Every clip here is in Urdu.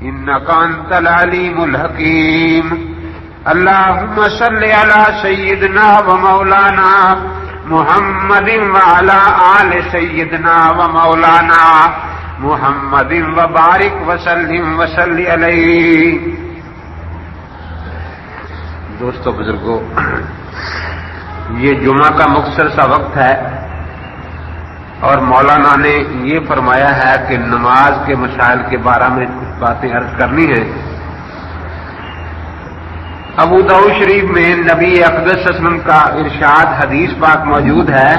إنك أنت العليم الحكيم. اللهم صل على سيدنا ومولانا محمد وعلى آل سيدنا ومولانا محمد وبارك وسلم وصل علیہ. دوستو بزرگوں، یہ جمعہ کا مختصر سا وقت ہے اور مولانا نے یہ فرمایا ہے کہ نماز کے مسائل کے بارے میں کچھ باتیں عرض کرنی ہیں. ابو داؤد شریف میں نبی اقدس صلی اللہ علیہ وسلم کا ارشاد حدیث پاک موجود ہے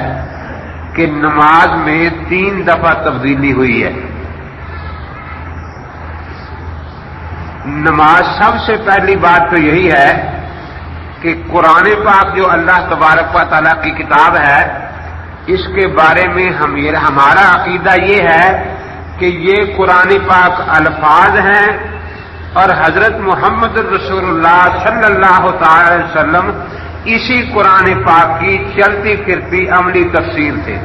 کہ نماز میں 3 دفعہ تبدیلی ہوئی ہے. نماز سب سے پہلی بات تو یہی ہے کہ قرآن پاک جو اللہ تبارک و تعالیٰ کی کتاب ہے، اس کے بارے میں ہمارا عقیدہ یہ ہے کہ یہ قرآن پاک الفاظ ہیں اور حضرت محمد رسول اللہ صلی اللہ تعالی علیہ وسلم اسی قرآن پاک کی چلتی پھرتی عملی تفسیر تھے.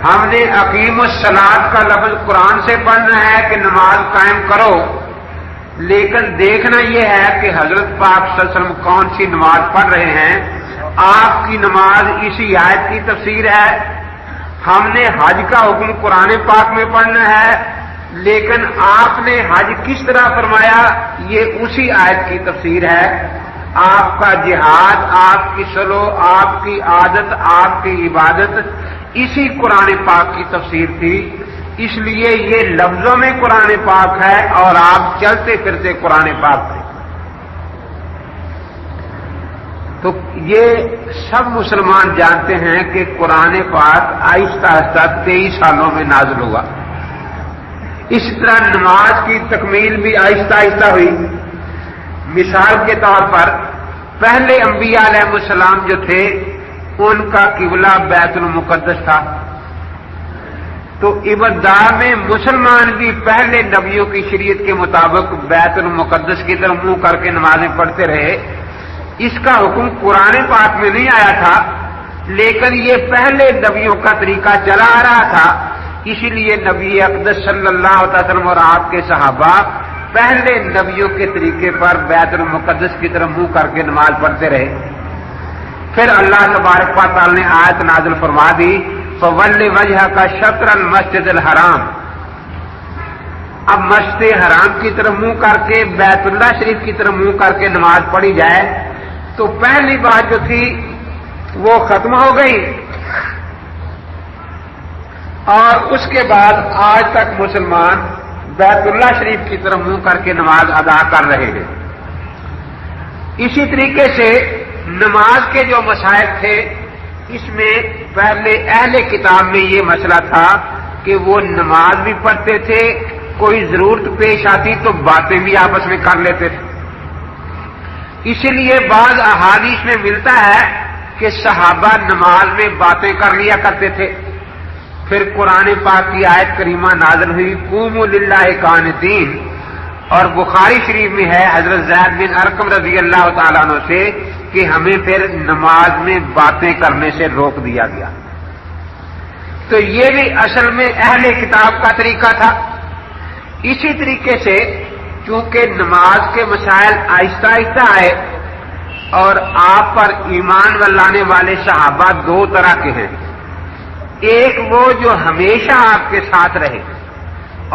ہم نے اقیم الصلاۃ کا لفظ قرآن سے پڑھنا ہے کہ نماز قائم کرو، لیکن دیکھنا یہ ہے کہ حضرت پاک صلی اللہ علیہ وسلم کون سی نماز پڑھ رہے ہیں. آپ کی نماز اسی آیت کی تفسیر ہے. ہم نے حج کا حکم قرآن پاک میں پڑھنا ہے، لیکن آپ نے حج کس طرح فرمایا یہ اسی آیت کی تفسیر ہے. آپ کا جہاد، آپ کی سلو، آپ کی عادت، آپ کی عبادت اسی قرآن پاک کی تفسیر تھی. اس لیے یہ لفظوں میں قرآن پاک ہے اور آپ چلتے پھرتے قرآن پاک تھے. تو یہ سب مسلمان جانتے ہیں کہ قرآن پاک آہستہ آہستہ 23 سالوں میں نازل ہوا. اس طرح نماز کی تکمیل بھی آہستہ آہستہ ہوئی. مثال کے طور پر پہلے انبیاء علیہ السلام جو تھے ان کا قبلہ بیت المقدس تھا، تو ابتدا میں مسلمان بھی پہلے نبیوں کی شریعت کے مطابق بیت المقدس کی طرف منہ کر کے نمازیں پڑھتے رہے. اس کا حکم قرآن پاک میں نہیں آیا تھا، لیکن یہ پہلے نبیوں کا طریقہ چلا آ رہا تھا. اسی لیے نبی اقدس صلی اللہ علیہ وسلم اور آپ کے صحابہ پہلے نبیوں کے طریقے پر بیت المقدس کی طرف منہ کر کے نماز پڑھتے رہے. پھر اللہ تبارک و تعالی نے آیت نازل فرما دی فَوَلِّ وَجْهَكَ شَطْرَ الْمَسْجِدِ الْحَرَامِ. اب مسجد حرام کی طرف منہ کر کے بیت اللہ شریف کی طرف منہ کر کے نماز پڑھی جائے تو پہلی بات جو تھی وہ ختم ہو گئی، اور اس کے بعد آج تک مسلمان بیت اللہ شریف کی طرف منہ کر کے نماز ادا کر رہے ہیں. اسی طریقے سے نماز کے جو مسائل تھے اس میں پہلے اہل کتاب میں یہ مسئلہ تھا کہ وہ نماز بھی پڑھتے تھے، کوئی ضرورت پیش آتی تو باتیں بھی آپس میں کر لیتے تھے. اسی لیے بعض احادیث میں ملتا ہے کہ صحابہ نماز میں باتیں کر لیا کرتے تھے. پھر قرآن پاک کی آیت کریمہ نازل ہوئی قوموا للہ قانتین، اور بخاری شریف میں ہے حضرت زید بن ارقم رضی اللہ تعالیٰ عنہ سے کہ ہمیں پھر نماز میں باتیں کرنے سے روک دیا گیا. تو یہ بھی اصل میں اہل کتاب کا طریقہ تھا. اسی طریقے سے چونکہ نماز کے مسائل آہستہ آہستہ آئے اور آپ پر ایمان لانے والے صحابہ 2 طرح کے ہیں. ایک وہ جو ہمیشہ آپ کے ساتھ رہے،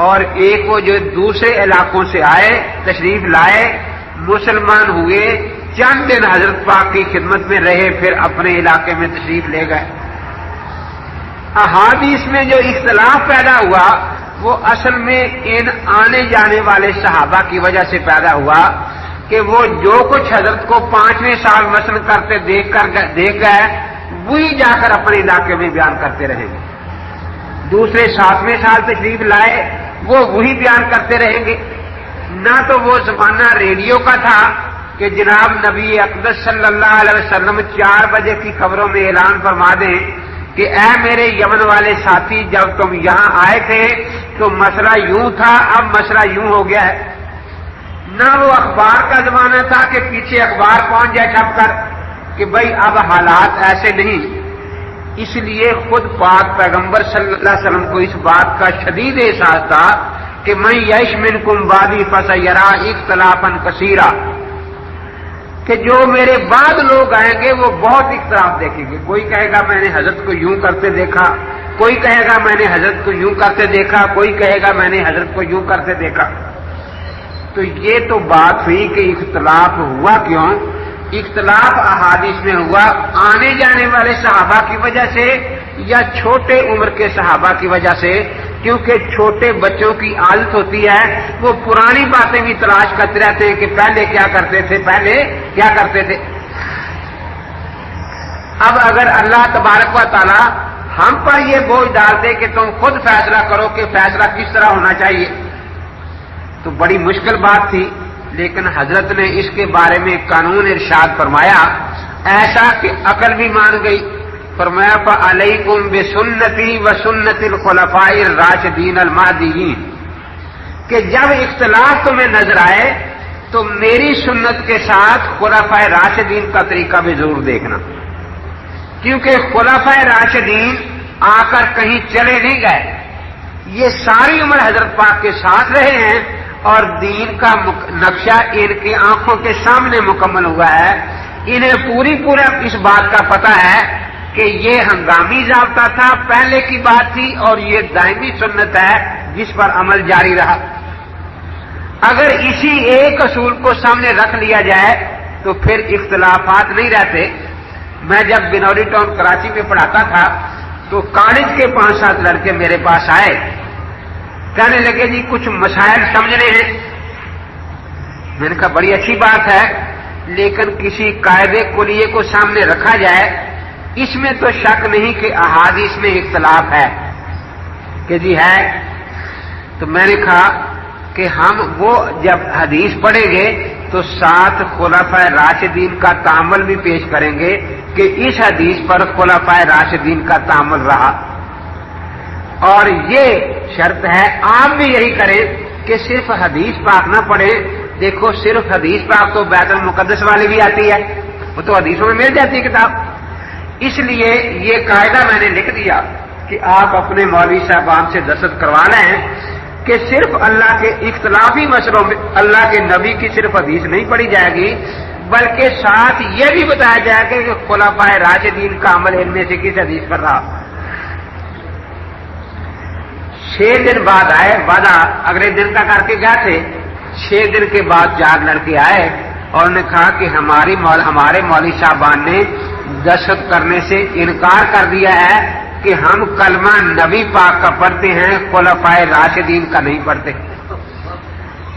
اور ایک وہ جو دوسرے علاقوں سے آئے، تشریف لائے، مسلمان ہوئے، چند دن حضرت پاک کی خدمت میں رہے، پھر اپنے علاقے میں تشریف لے گئے. احادیث میں جو اختلاف پیدا ہوا وہ اصل میں ان آنے جانے والے صحابہ کی وجہ سے پیدا ہوا کہ وہ جو کچھ حضرت کو 5ویں سال مثلا کرتے دیکھ گئے وہی جا کر اپنے علاقے میں بیان کرتے رہیں گے. دوسرے 7ویں سال تشریف لائے وہ وہی بیان کرتے رہیں گے. نہ تو وہ زمانہ ریڈیو کا تھا کہ جناب نبی اقدس صلی اللہ علیہ وسلم 4 بجے کی خبروں میں اعلان فرما دیں کہ اے میرے یمن والے ساتھی جب تم یہاں آئے تھے تو مسئلہ یوں تھا، اب مسئلہ یوں ہو گیا ہے. نہ وہ اخبار کا زمانہ تھا کہ پیچھے اخبار پہنچ جائے چھپ کر کہ بھائی اب حالات ایسے نہیں. اس لیے خود پاک پیغمبر صلی اللہ علیہ وسلم کو اس بات کا شدید احساس تھا کہ من یعش منکم بعدی فسیری اختلافا کثیرا، کہ جو میرے بعد لوگ آئیں گے وہ بہت اختلاف دیکھیں گے. کوئی کہے گا میں نے حضرت کو یوں کرتے دیکھا، کوئی کہے گا میں نے حضرت کو یوں کرتے دیکھا، کوئی کہے گا میں نے حضرت کو یوں کرتے دیکھا. تو یہ تو بات ہوئی کہ اختلاف ہوا کیوں. اختلاف احادیث میں ہوا آنے جانے والے صحابہ کی وجہ سے یا چھوٹے عمر کے صحابہ کی وجہ سے، کیونکہ چھوٹے بچوں کی عادت ہوتی ہے وہ پرانی باتیں بھی تلاش کرتے رہتے ہیں کہ پہلے کیا کرتے تھے، پہلے کیا کرتے تھے. اب اگر اللہ تبارک و تعالی ہم پر یہ بوجھ ڈال دے کہ تم خود فیصلہ کرو کہ فیصلہ کس طرح ہونا چاہیے، تو بڑی مشکل بات تھی. لیکن حضرت نے اس کے بارے میں قانون ارشاد فرمایا ایسا کہ عقل بھی مان گئی. فرمایا فعلیکم بسنتی وسنت الخلفاء الراشدین المہدیین، کہ جب اختلاف تمہیں نظر آئے تو میری سنت کے ساتھ خلفاء راشدین کا طریقہ بھی ضرور دیکھنا، کیونکہ خلفاء راشدین آ کر کہیں چلے نہیں گئے، یہ ساری عمر حضرت پاک کے ساتھ رہے ہیں اور دین کا نقشہ ان کی آنکھوں کے سامنے مکمل ہوا ہے. انہیں پوری اس بات کا پتہ ہے کہ یہ ہنگامی ضابطہ تھا، پہلے کی بات تھی، اور یہ دائمی سنت ہے جس پر عمل جاری رہا. اگر اسی ایک اصول کو سامنے رکھ لیا جائے تو پھر اختلافات نہیں رہتے. میں جب بنوری ٹاؤن کراچی میں پڑھاتا تھا تو کالج کے 5-7 لڑکے میرے پاس آئے، کہنے لگے جی کچھ مسائل سمجھنے ہیں. میں نے کہا بڑی اچھی بات ہے، لیکن کسی قاعدے کلیے کو سامنے رکھا جائے. اس میں تو شک نہیں کہ احادیث میں اختلاف ہے، کہ جی ہے. تو میں نے کہا کہ ہم وہ جب حدیث پڑھیں گے تو ساتھ خلفاء راشدین کا تعامل بھی پیش کریں گے کہ اس حدیث پر خلفاء راشدین کا تعامل رہا. اور یہ شرط ہے آپ بھی یہی کریں کہ صرف حدیث پاک نہ پڑھیں. دیکھو صرف حدیث پاک تو بیت المقدس والی بھی آتی ہے، وہ تو حدیثوں میں مل جاتی ہے کتاب. اس لیے یہ قاعدہ میں نے لکھ دیا کہ آپ اپنے مولوی صاحبان سے دستخط کروا لیں کہ صرف اللہ کے اختلافی مسئلوں میں اللہ کے نبی کی صرف حدیث نہیں پڑھی جائے گی، بلکہ ساتھ یہ بھی بتایا جائے گا کہ خلفاء راشدین کا عمل ان میں سے کس حدیث پر رہا. 6 دن بعد آئے، وعدہ اگلے دن کا کر کے گئے تھے. 6 دن کے بعد 4 لڑکے آئے اور نے کہا کہ ہمارے مولوی صاحبان نے دستخط کرنے سے انکار کر دیا ہے کہ ہم کلمہ نبی پاک کا پڑھتے ہیں، خلفاء راشدین کا نہیں پڑھتے.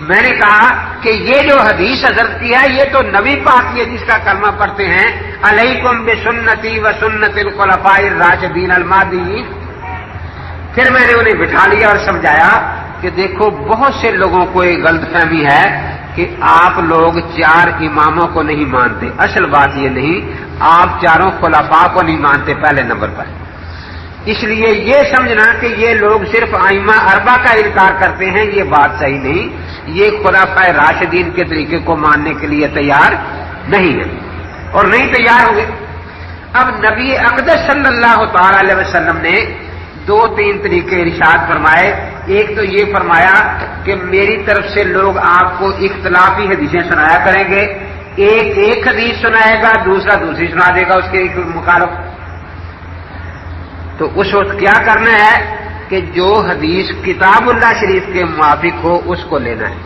میں نے کہا کہ یہ جو حدیث حضرت کی ہے یہ تو نبی پاک کی ہے جس کا کلمہ پڑھتے ہیں علیکم بسنتی وسنت الخلفاء الراشدین المہدیین. پھر میں نے انہیں بٹھا لیا اور سمجھایا کہ دیکھو بہت سے لوگوں کو ایک غلط فہمی ہے کہ آپ لوگ 4 اماموں کو نہیں مانتے. اصل بات یہ نہیں، آپ 4 خلفاء کو نہیں مانتے پہلے نمبر پر. اس لیے یہ سمجھنا کہ یہ لوگ صرف ائمہ 4 کا انکار کرتے ہیں یہ بات صحیح نہیں. یہ خلفاء راشدین کے طریقے کو ماننے کے لیے تیار نہیں ہے اور نہیں تیار ہوں گے. اب نبی اقدس صلی اللہ تعالی علیہ وسلم نے 2-3 طریقے ارشاد فرمائے. ایک تو یہ فرمایا کہ میری طرف سے لوگ آپ کو اختلافی حدیثیں سنایا کریں گے. ایک حدیث سنائے گا، دوسرا دوسری سنا دے گا اس کے مخالف. تو اس وقت کیا کرنا ہے کہ جو حدیث کتاب اللہ شریف کے موافق ہو اس کو لینا ہے.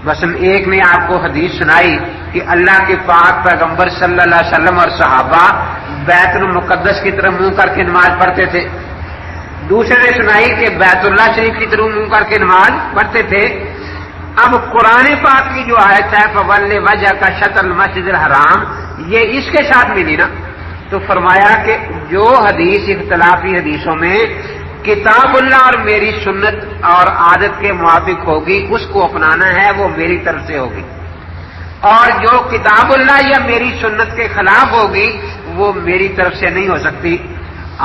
مثلا ایک نے آپ کو حدیث سنائی کہ اللہ کے پاک پیغمبر صلی اللہ علیہ وسلم اور صحابہ بیت المقدس کی طرف منہ کر کے نماز پڑھتے تھے. دوسرے نے سنائی کہ بیت اللہ شریف کی طرف منہ کر کے نماز پڑھتے تھے. اب قرآن پاک کی جو آیت ہے فَوَلِّ وَجْهَكَ شَطْرَ الْمَسْجِدِ الْحَرَامِ، یہ اس کے ساتھ ملی نا. تو فرمایا کہ جو حدیث اختلافی حدیثوں میں کتاب اللہ اور میری سنت اور عادت کے موافق ہوگی اس کو اپنانا ہے، وہ میری طرف سے ہوگی. اور جو کتاب اللہ یا میری سنت کے خلاف ہوگی وہ میری طرف سے نہیں ہو سکتی.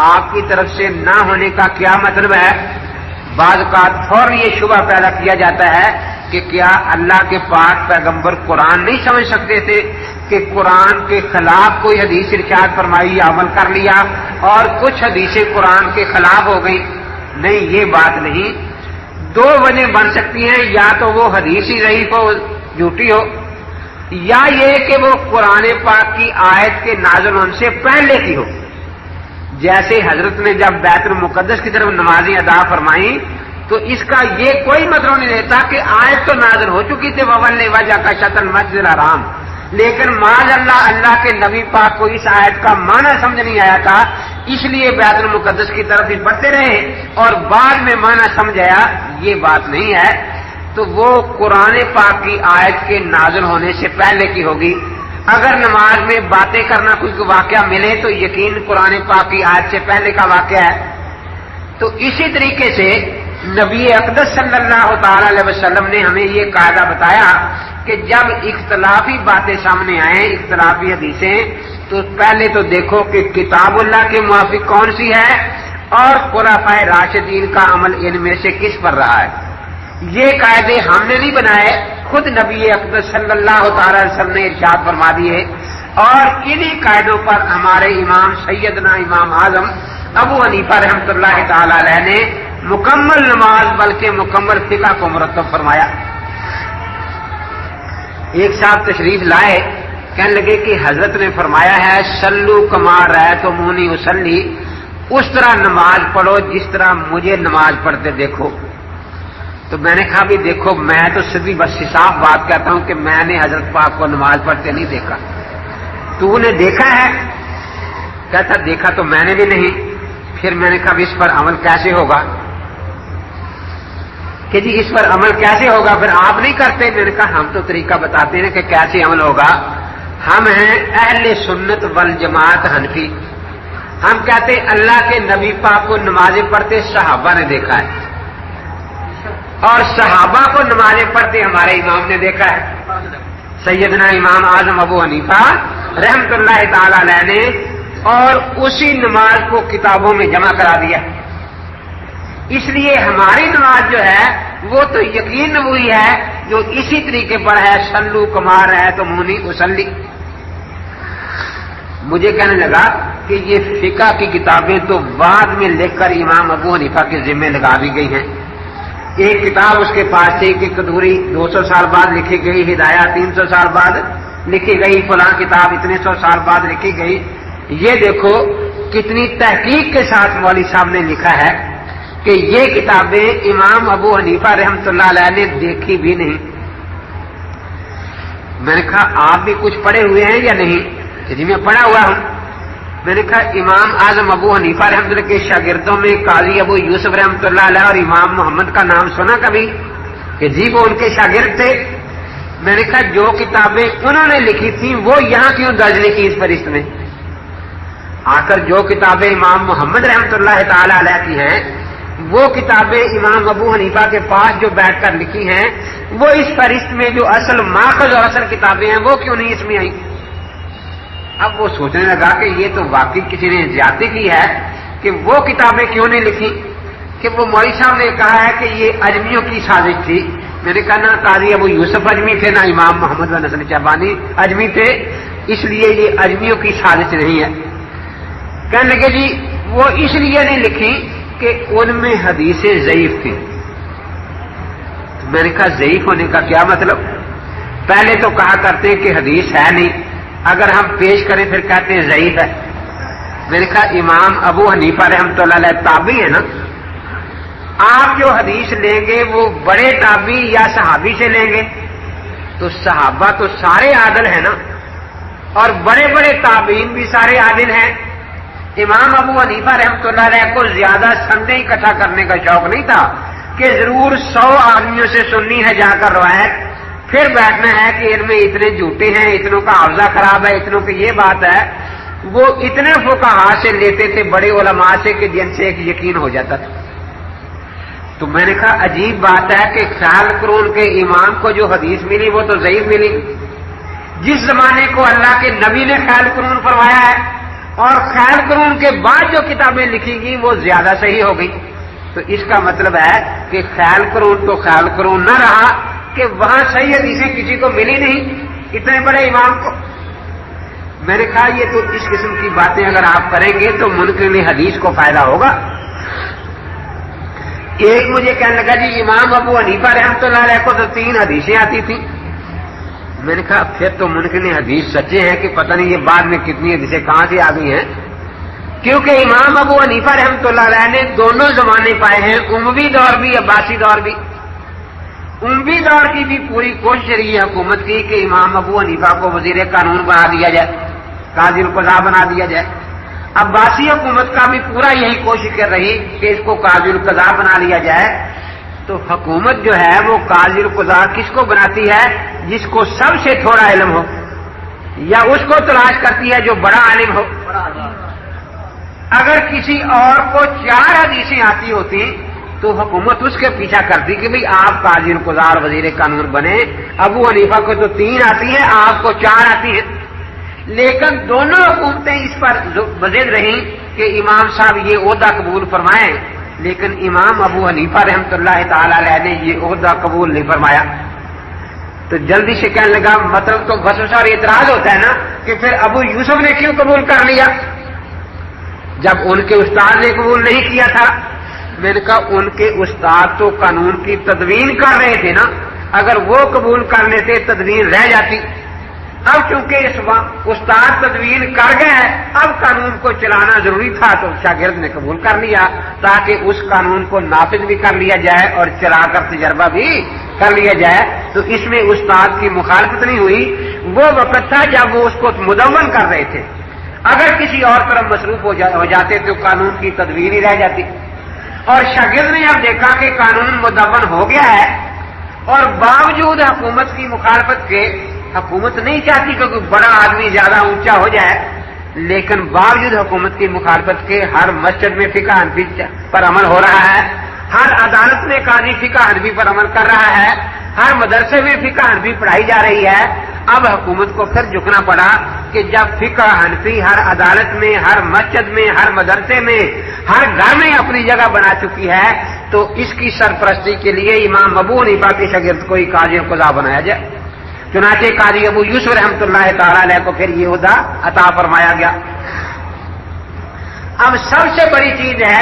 آپ کی طرف سے نہ ہونے کا کیا مطلب ہے؟ بعض اوقات فوراً یہ شبہ پیدا کیا جاتا ہے کہ کیا اللہ کے پاک پیغمبر قرآن نہیں سمجھ سکتے تھے کہ قرآن کے خلاف کوئی حدیث ارشاد فرمائی یا عمل کر لیا اور کچھ حدیثیں قرآن کے خلاف ہو گئی؟ نہیں، یہ بات نہیں. دو وجہ بن سکتی ہیں، یا تو وہ حدیث ہی ضعیف ہو، جھوٹی ہو، یا یہ کہ وہ قرآن پاک کی آیت کے نازل ہونے سے پہلے کی ہو۔ جیسے حضرت نے جب بیت المقدس کی طرف نمازیں ادا فرمائیں تو اس کا یہ کوئی مطلب نہیں رہتا کہ آیت تو نازل ہو چکی تھی وَوَلِّ وَجْهَكَ شَطْرَ الْمَسْجِدِ الْحَرَامِ، لیکن معاذ اللہ کے نبی پاک کو اس آیت کا معنی سمجھ نہیں آیا تھا، اس لیے بیت المقدس کی طرف ہی بڑھتے رہے اور بعد میں معنی سمجھ آیا۔ یہ بات نہیں ہے، تو وہ قرآن پاک کی آیت کے نازل ہونے سے پہلے کی ہوگی۔ اگر نماز میں باتیں کرنا کوئی واقعہ ملے تو یقین قرآن پاک کی آیت سے پہلے کا واقعہ ہے۔ تو اسی طریقے سے نبی اقدس صلی اللہ تعالی علیہ وسلم نے ہمیں یہ قاعدہ بتایا کہ جب اختلافی باتیں سامنے آئیں، اختلافی حدیثیں، تو پہلے تو دیکھو کہ کتاب اللہ کے موافق کون سی ہے اور خلفائے راشدین کا عمل ان میں سے کس پر رہا ہے۔ یہ قاعدے ہم نے نہیں بنائے، خود نبی اقدس صلی اللہ تعالی علیہ وسلم نے ارشاد فرما دیے، اور انہی قاعدوں پر ہمارے امام سیدنا امام اعظم ابو حنیفہ رحمۃ اللہ تعالی علیہ نے مکمل نماز بلکہ مکمل فقہ کو مرتب فرمایا۔ ایک صاحب تشریف لائے، کہنے لگے کہ حضرت نے فرمایا ہے صلو کما رأیتمونی اصلی، اس طرح نماز پڑھو جس طرح مجھے نماز پڑھتے دیکھو۔ تو میں نے کہا بھی دیکھو، میں تو سیدھی بس صاف بات کہتا ہوں کہ میں نے حضرت پاک کو نماز پڑھتے نہیں دیکھا، تو نے دیکھا ہے؟ کہتا دیکھا تو میں نے بھی نہیں۔ پھر میں نے کہا اس پر عمل کیسے ہوگا؟ کہ جی اس پر عمل کیسے ہوگا، پھر آپ نہیں کرتے؟ میں نے کہا ہم تو طریقہ بتاتے ہیں کہ کیسے عمل ہوگا، ہم ہیں اہل سنت والجماعت حنفی، ہم کہتے ہیں اللہ کے نبی پاک کو نمازیں پڑھتے صحابہ نے دیکھا ہے، اور صحابہ کو نمازیں پڑھتے ہمارے امام نے دیکھا ہے، سیدنا امام اعظم ابو حنیفہ رحمۃ اللہ تعالی علیہ نے، اور اسی نماز کو کتابوں میں جمع کرا دیا۔ اس لیے ہماری نماز جو ہے وہ تو یقین وہی ہے جو اسی طریقے پر ہے، صلو کما رأیتمونی اصلی۔ مجھے کہنے لگا کہ یہ فقہ کی کتابیں تو بعد میں لکھ کر امام ابو حنیفہ کے ذمہ لگا دی گئی ہیں۔ ایک کتاب اس کے پاس تھی کہ قدوری 200 سال بعد لکھی گئی، ہدایہ 300 سال بعد لکھی گئی، فلاں کتاب اتنے 100 سال بعد لکھی گئی۔ یہ دیکھو کتنی تحقیق کے ساتھ مولوی صاحب نے لکھا ہے کہ یہ کتابیں امام ابو حنیفہ رحمۃ اللہ علیہ نے دیکھی بھی نہیں۔ میں نے کہا آپ بھی کچھ پڑھے ہوئے ہیں یا نہیں؟ کہ جی میں پڑھا ہوا ہوں۔ میں نے کہا امام اعظم ابو حنیفہ رحمۃ اللہ کے شاگردوں میں قاضی ابو یوسف رحمۃ اللہ علیہ اور امام محمد کا نام سنا کبھی؟ کہ جی وہ ان کے شاگرد تھے۔ میں نے کہا جو کتابیں انہوں نے لکھی تھیں وہ یہاں کیوں درج نہیں کی اس فہرست میں؟ آ کر جو کتابیں امام محمد رحمۃ اللہ تعالی علیہ کی ہیں وہ کتابیں امام ابو حنیفہ کے پاس جو بیٹھ کر لکھی ہیں وہ اس فہرست میں جو اصل ماخذ اور اصل کتابیں ہیں وہ کیوں نہیں اس میں آئی؟ اب وہ سوچنے لگا کہ یہ تو واقعی کسی نے زیادتی کی ہے کہ وہ کتابیں کیوں نہیں لکھی، کہ وہ مولوی صاحب نے کہا ہے کہ یہ اجمیوں کی سازش تھی۔ میں نے کہا نہ قاضی ابو یوسف اجمی تھے، نہ امام محمد بن حسن شہبانی اجمی تھے، اس لیے یہ اجمیوں کی سازش نہیں ہے۔ کہنے لگے جی وہ اس لیے نہیں لکھی کہ ان میں حدیثیں ضعیف تھیں۔ میں نے کہا ضعیف ہونے کا کیا مطلب؟ پہلے تو کہا کرتے ہیں کہ حدیث ہے نہیں، اگر ہم پیش کریں پھر کہتے ہیں ضعیف ہے۔ میں نے کہا امام ابو حنیفہ رحمۃ اللہ علیہ تابعی ہے نا، آپ جو حدیث لیں گے وہ بڑے تابعی یا صحابی سے لیں گے؟ تو صحابہ تو سارے عادل ہیں نا، اور بڑے بڑے تابعین بھی سارے عادل ہیں۔ امام ابو حنیفہ رحمۃ اللہ علیہ کو زیادہ سندیں اکٹھا کرنے کا شوق نہیں تھا کہ ضرور 100 آدمیوں سے سننی ہے جا کر روایت، پھر بیٹھنا ہے کہ ان میں اتنے جھوٹے ہیں، اتنوں کا حافظہ خراب ہے، اتنوں کی یہ بات ہے۔ وہ اتنے فقہاء سے لیتے تھے، بڑے علماء سے، کہ جن سے ایک یقین ہو جاتا تھا۔ تو میں نے کہا عجیب بات ہے کہ خیال قرون کے امام کو جو حدیث ملی وہ تو ضعیف ملی، جس زمانے کو اللہ کے نبی نے خیال قرون فرمایا ہے، اور خیال قرون کے بعد جو کتابیں لکھی گئی وہ زیادہ صحیح ہو گئی۔ تو اس کا مطلب ہے کہ خیال قرون تو خیال قرون نہ رہا کہ وہاں صحیح حدیثیں کسی کو ملی نہیں اتنے بڑے امام کو۔ میں نے کہا یہ تو اس قسم کی باتیں اگر آپ کریں گے تو منکرین حدیث کو فائدہ ہوگا۔ ایک مجھے کہنے لگا جی امام ابو حنیفہ رحمۃ اللہ علیہ کو تو 3 حدیثیں آتی تھیں. میں نے کہا پھر تو ممکن حدیث سچے ہیں کہ پتہ نہیں یہ بعد میں کتنی حدیثیں کہاں سے آ گئی ہیں، کیونکہ امام ابو حنیفہ رحمۃ اللہ علیہ نے دونوں زمانے پائے ہیں، اموی دور بھی عباسی دور بھی. اموی دور کی بھی پوری کوشش رہی ہے حکومت کی کہ امام ابو حنیفہ کو وزیر قانون بنا دیا جائے، قاضی القضاء بنا دیا جائے. عباسی حکومت کا بھی پورا یہی کوشش کر رہی کہ اس کو قاضی القضاء بنا لیا جائے. تو حکومت جو ہے وہ قاضی القضاء کس کو بناتی ہے؟ جس کو سب سے تھوڑا علم ہو، یا اس کو تلاش کرتی ہے جو بڑا عالم ہو. اگر کسی اور کو 4 حدیثیں آتی ہوتی تو حکومت اس کے پیچھا کرتی کہ بھئی آپ قاضی القضاء اور وزیر قانون بنے. ابو حنیفہ کو تو 3 آتی ہیں، آپ کو 4 آتی ہیں. لیکن دونوں حکومتیں اس پر ضد رہیں کہ امام صاحب یہ عہدہ قبول فرمائیں، لیکن امام ابو حنیفہ رحمۃ اللہ تعالی علیہ نے یہ عہدہ قبول نہیں فرمایا. تو جلدی سے کہنے لگا مطلب تو بس اور اعتراض ہوتا ہے نا کہ پھر ابو یوسف نے کیوں قبول کر لیا جب ان کے استاد نے قبول نہیں کیا تھا؟ میں نے کہا ان کے استاد تو قانون کی تدوین کر رہے تھے نا، اگر وہ قبول کر لیتے تدوین رہ جاتی. اب چونکہ اس استاد تدوین کر گئے ہیں، اب قانون کو چلانا ضروری تھا تو شاگرد نے قبول کر لیا تاکہ اس قانون کو نافذ بھی کر لیا جائے اور چلا کر تجربہ بھی کر لیا جائے. تو اس میں استاد کی مخالفت نہیں ہوئی. وہ وقت تھا جب وہ اس کو مدون کر رہے تھے، اگر کسی اور طرف مصروف ہو جاتے تو قانون کی تدوین ہی رہ جاتی. اور شاگرد نے اب دیکھا کہ قانون مدون ہو گیا ہے اور باوجود حکومت کی مخالفت کے، حکومت نہیں چاہتی کہ کوئی بڑا آدمی زیادہ اونچا ہو جائے، لیکن باوجود حکومت کی مخالفت کے ہر مسجد میں فقہ حنفی پر عمل ہو رہا ہے، ہر عدالت میں قاضی فقہ حنفی پر عمل کر رہا ہے، ہر مدرسے میں فقہ حنفی پڑھائی جا رہی ہے. اب حکومت کو پھر جھکنا پڑا کہ جب فقہ حنفی ہر عدالت میں، ہر مسجد میں، ہر مدرسے میں، ہر گھر میں اپنی جگہ بنا چکی ہے تو اس کی سرپرستی کے لیے امام ابو حنیفہ کے شاگرد کو قاضی القضاء بنایا جائے. چنانچہ قاضی ابو یوسف رحمۃ اللہ تعالی علیہ کو پھر یہ عہدہ عطا فرمایا گیا. اب سب سے بڑی چیز ہے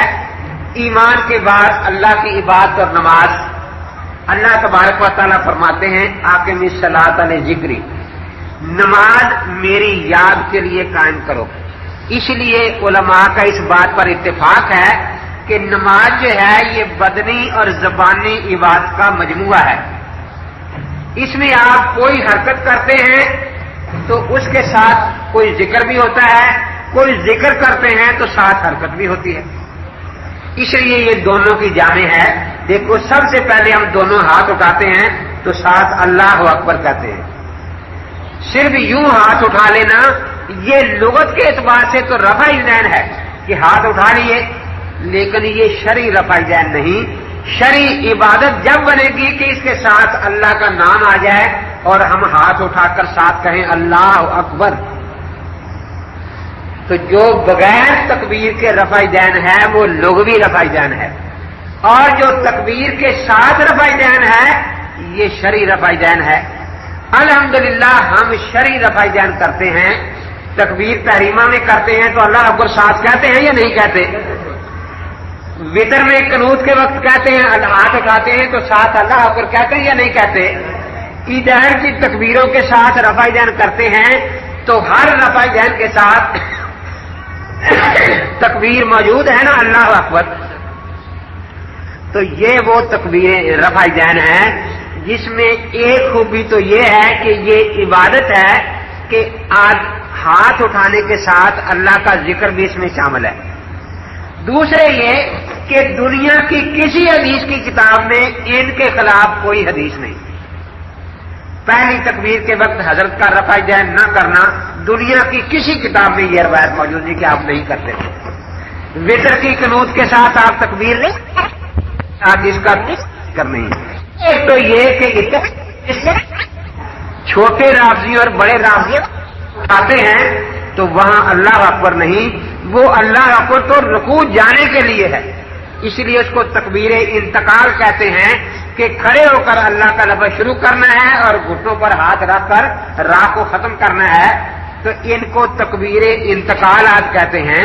ایمان کے بعد اللہ کی عبادت اور نماز. اللہ تبارک و تعالیٰ فرماتے ہیں اقیم الصلاۃ لذکری، نماز میری یاد کے لیے قائم کرو. اس لیے علماء کا اس بات پر اتفاق ہے کہ نماز جو ہے یہ بدنی اور زبانی عبادت کا مجموعہ ہے. اس میں آپ کوئی حرکت کرتے ہیں تو اس کے ساتھ کوئی ذکر بھی ہوتا ہے، کوئی ذکر کرتے ہیں تو ساتھ حرکت بھی ہوتی ہے. اس لیے یہ دونوں کی جامع ہے. دیکھو سب سے پہلے ہم دونوں ہاتھ اٹھاتے ہیں تو ساتھ اللہ اکبر کہتے ہیں. صرف یوں ہاتھ اٹھا لینا یہ لغت کے اعتبار سے تو رفع ذہن ہے کہ ہاتھ اٹھا لیے، لیکن یہ شرعی رفع ذہن نہیں. شرعی عبادت جب بنے گی کہ اس کے ساتھ اللہ کا نام آ جائے اور ہم ہاتھ اٹھا کر ساتھ کہیں اللہ اکبر. تو جو بغیر تکبیر کے رفع ذہن ہے وہ لغوی رفع ذہن ہے، اور جو تکبیر کے ساتھ رفع ذہن ہے یہ شرعی رفع ذہن ہے. الحمدللہ ہم شرعی رفع ذہن کرتے ہیں. تکبیر تحریمہ میں کرتے ہیں تو اللہ اکبر ساتھ کہتے ہیں یا نہیں کہتے؟ وطر میں قنوت کے وقت کہتے ہیں ہاتھ اٹھاتے ہیں تو ساتھ اللہ اکبر کہتے ہیں یا نہیں کہتے؟ عید کی تکبیروں کے ساتھ رفع ذہن کرتے ہیں تو ہر رفع ذہن کے ساتھ تکبیر موجود ہے نا اللہ اکبر. تو یہ وہ تکبیر رفع ذہن ہے جس میں ایک خوبی تو یہ ہے کہ یہ عبادت ہے کہ ہاتھ اٹھانے کے ساتھ اللہ کا ذکر بھی اس میں شامل ہے. دوسرے یہ کہ دنیا کی کسی حدیث کی کتاب میں ان کے خلاف کوئی حدیث نہیں. پہلی تکبیر کے وقت حضرت کا رفع ذہن نہ کرنا دنیا کی کسی کتاب میں یہ روایت موجود ہے کہ آپ نہیں کرتے. وطر کی قنوت کے ساتھ آپ تکبیر لیں آپ اس کا کرنی ہے. ایک تو یہ کہ چھوٹے رافضی اور بڑے رافضی آتے ہیں تو وہاں اللہ اکبر نہیں، وہ اللہ اکبر تو رکوع جانے کے لیے ہے. اس لیے اس کو تکبیر انتقال کہتے ہیں کہ کھڑے ہو کر اللہ کا لفظ شروع کرنا ہے اور گھٹنوں پر ہاتھ رکھ کر راہ کو ختم کرنا ہے. تو ان کو تکبیر انتقالات کہتے ہیں.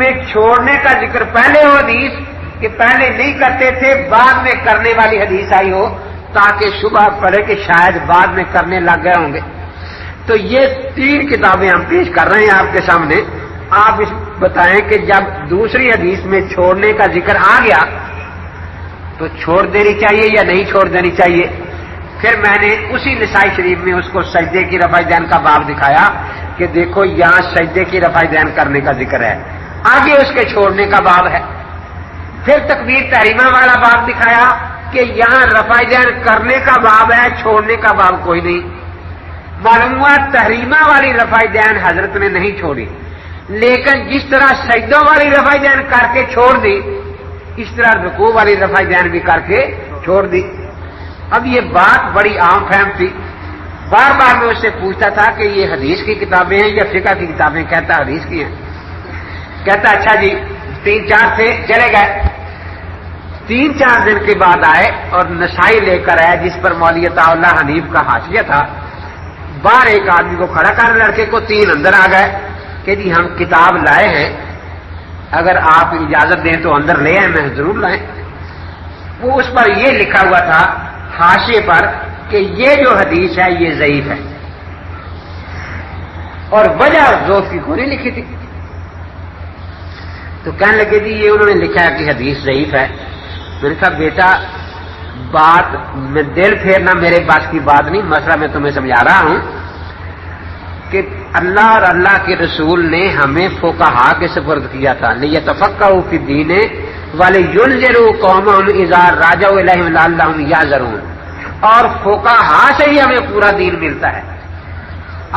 میں چھوڑنے کا ذکر پہلے ہو حدیث کہ پہلے نہیں کرتے تھے بعد میں کرنے والی حدیث آئی ہو تاکہ شبہ پڑے کہ شاید بعد میں کرنے لگ گئے ہوں گے. تو یہ 3 کتابیں ہم پیش کر رہے ہیں آپ کے سامنے. آپ اس بتائیں کہ جب دوسری حدیث میں چھوڑنے کا ذکر آ گیا تو چھوڑ دینی چاہیے یا نہیں چھوڑ دینی چاہیے. پھر میں نے اسی نسائی شریف میں اس کو سجدے کی رفع دین کا باب دکھایا کہ دیکھو یہاں سجدے کی رفع دین کرنے کا ذکر ہے, آگے اس کے چھوڑنے کا باب ہے. پھر تکبیر تحریمہ والا باب دکھایا کہ یہاں رفع دین کرنے کا باب ہے, چھوڑنے کا باب کوئی نہیں. معلوم ہوا تحریمہ والی رفع دین حضرت نے نہیں چھوڑی, لیکن جس طرح سجدوں والی رفع دین کر کے چھوڑ دی اس طرح رکوع والی رفع دین بھی کر کے چھوڑ دی. اب یہ بات بڑی عام فہم تھی. بار بار میں اس سے پوچھتا تھا کہ یہ حدیث کی کتابیں ہیں یا فقہ کی کتابیں. کہتا حدیث کی ہیں. کہتا اچھا جی 3-4 سے چلے گئے. 3-4 دن کے بعد آئے اور نسائی لے کر آئے جس پر مولوی عطا اللہ حنیف کا حاشیہ تھا. باہر ایک آدمی کو کھڑا کر لڑکے کو 3 اندر آ گئے کہ جی ہم کتاب لائے ہیں, اگر آپ اجازت دیں تو اندر لے آئیں. میں ضرور لائیں. وہ اس پر یہ لکھا ہوا تھا حاشیے پر کہ یہ جو حدیث ہے یہ ضعیف ہے, اور وجہ ضعف کی کوئی نہیں لکھی تھی. تو کہنے لگے جی یہ انہوں نے لکھا ہے کہ حدیث ضعیف ہے. میں نے کہا بیٹا بات میں دل پھیرنا میرے بس کی بات نہیں, مسئلہ میں تمہیں سمجھا رہا ہوں کہ اللہ اور اللہ کے رسول نے ہمیں فقہا کے سپرد کیا تھا لیتفقہوا فی الدین ولینذروا قومهم اذا راجعوا الیہم لعلہم یحذرون. اور فقہا سے ہی ہمیں پورا دین ملتا ہے.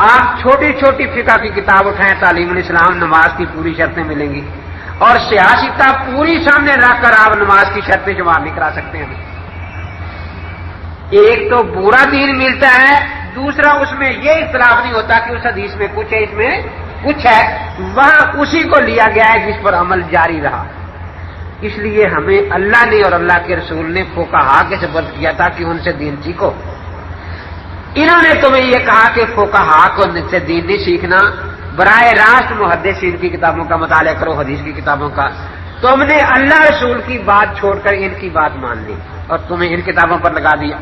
آپ چھوٹی چھوٹی فقہ کی کتاب اٹھائیں, تعلیم الاسلام, نماز کی پوری شرطیں ملیں گی, اور سیاسی کتاب پوری سامنے رکھ کر آپ نماز کی شرطیں شمار نہیں کرا سکتے ہیں. ایک تو پورا دین ملتا ہے, دوسرا اس میں یہ اختلاف نہیں ہوتا کہ اس حدیث میں کچھ ہے اس میں کچھ ہے, وہاں اسی کو لیا گیا ہے جس پر عمل جاری رہا. اس لیے ہمیں اللہ نے اور اللہ کے رسول نے فقہا کے سپرد کیا تھا کہ ان سے دین سیکھو. انہوں نے تمہیں یہ کہا کہ فقہا کو سے دین نہیں سیکھنا, براہ راست محدثین کی کتابوں کا مطالعہ کرو, حدیث کی کتابوں کا. تم نے اللہ رسول کی بات چھوڑ کر ان کی بات مان لی اور تمہیں ان کتابوں پر لگا دیا.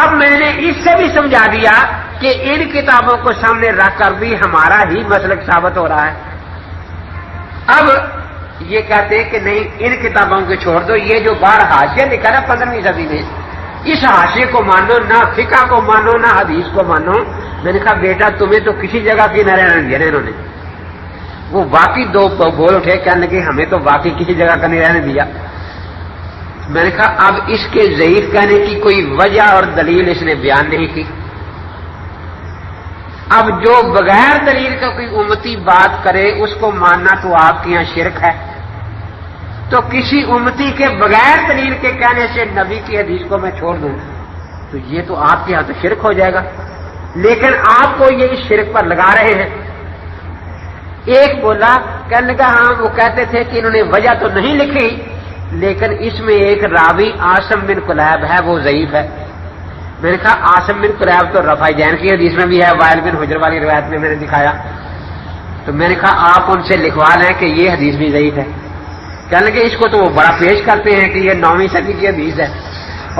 اب میں نے اس سے بھی سمجھا دیا کہ ان کتابوں کو سامنے رکھ کر بھی ہمارا ہی مسلک ثابت ہو رہا ہے. اب یہ کہتے ہیں کہ نہیں ان کتابوں کو چھوڑ دو, یہ جو باہر حاشیہ لکھا نا 15ویں صدی میں, اس حاشیے کو مانو, نہ فقہ کو مانو نہ حدیث کو مانو. میں نے کہا بیٹا تمہیں تو کسی جگہ کی نہ رہنے دیا انہوں نے. وہ واقعی 2 بول اٹھے, کہنے لگے ہمیں تو واقعی کسی جگہ کا نہیں رہنے دیا. میں نے کہا اب اس کے ضعیف کہنے کی کوئی وجہ اور دلیل اس نے بیان نہیں کی. اب جو بغیر دلیل کا کوئی امتی بات کرے اس کو ماننا تو آپ کے یہاں شرک ہے. تو کسی امتی کے بغیر دلیل کے کہنے سے نبی کی حدیث کو میں چھوڑ دوں تو یہ تو آپ کے یہاں تو شرک ہو جائے گا. لیکن آپ کو یہ اس شرک پر لگا رہے ہیں. ایک بولا, کہنے لگا ہاں وہ کہتے تھے کہ انہوں نے وجہ تو نہیں لکھی, لیکن اس میں ایک راوی عاصم بن کلیب ہے وہ ضعیف ہے. میں نے کہا عاصم بن کلیب تو رفع دین کی حدیث میں بھی ہے, وائل بن حجر والی روایت میں نے دکھایا. تو میں نے کہا آپ ان سے لکھوا لیں کہ یہ حدیث بھی ضعیف ہے. کہنے لگے اس کو تو وہ بڑا پیش کرتے ہیں کہ یہ 9ویں صدی کی حدیث ہے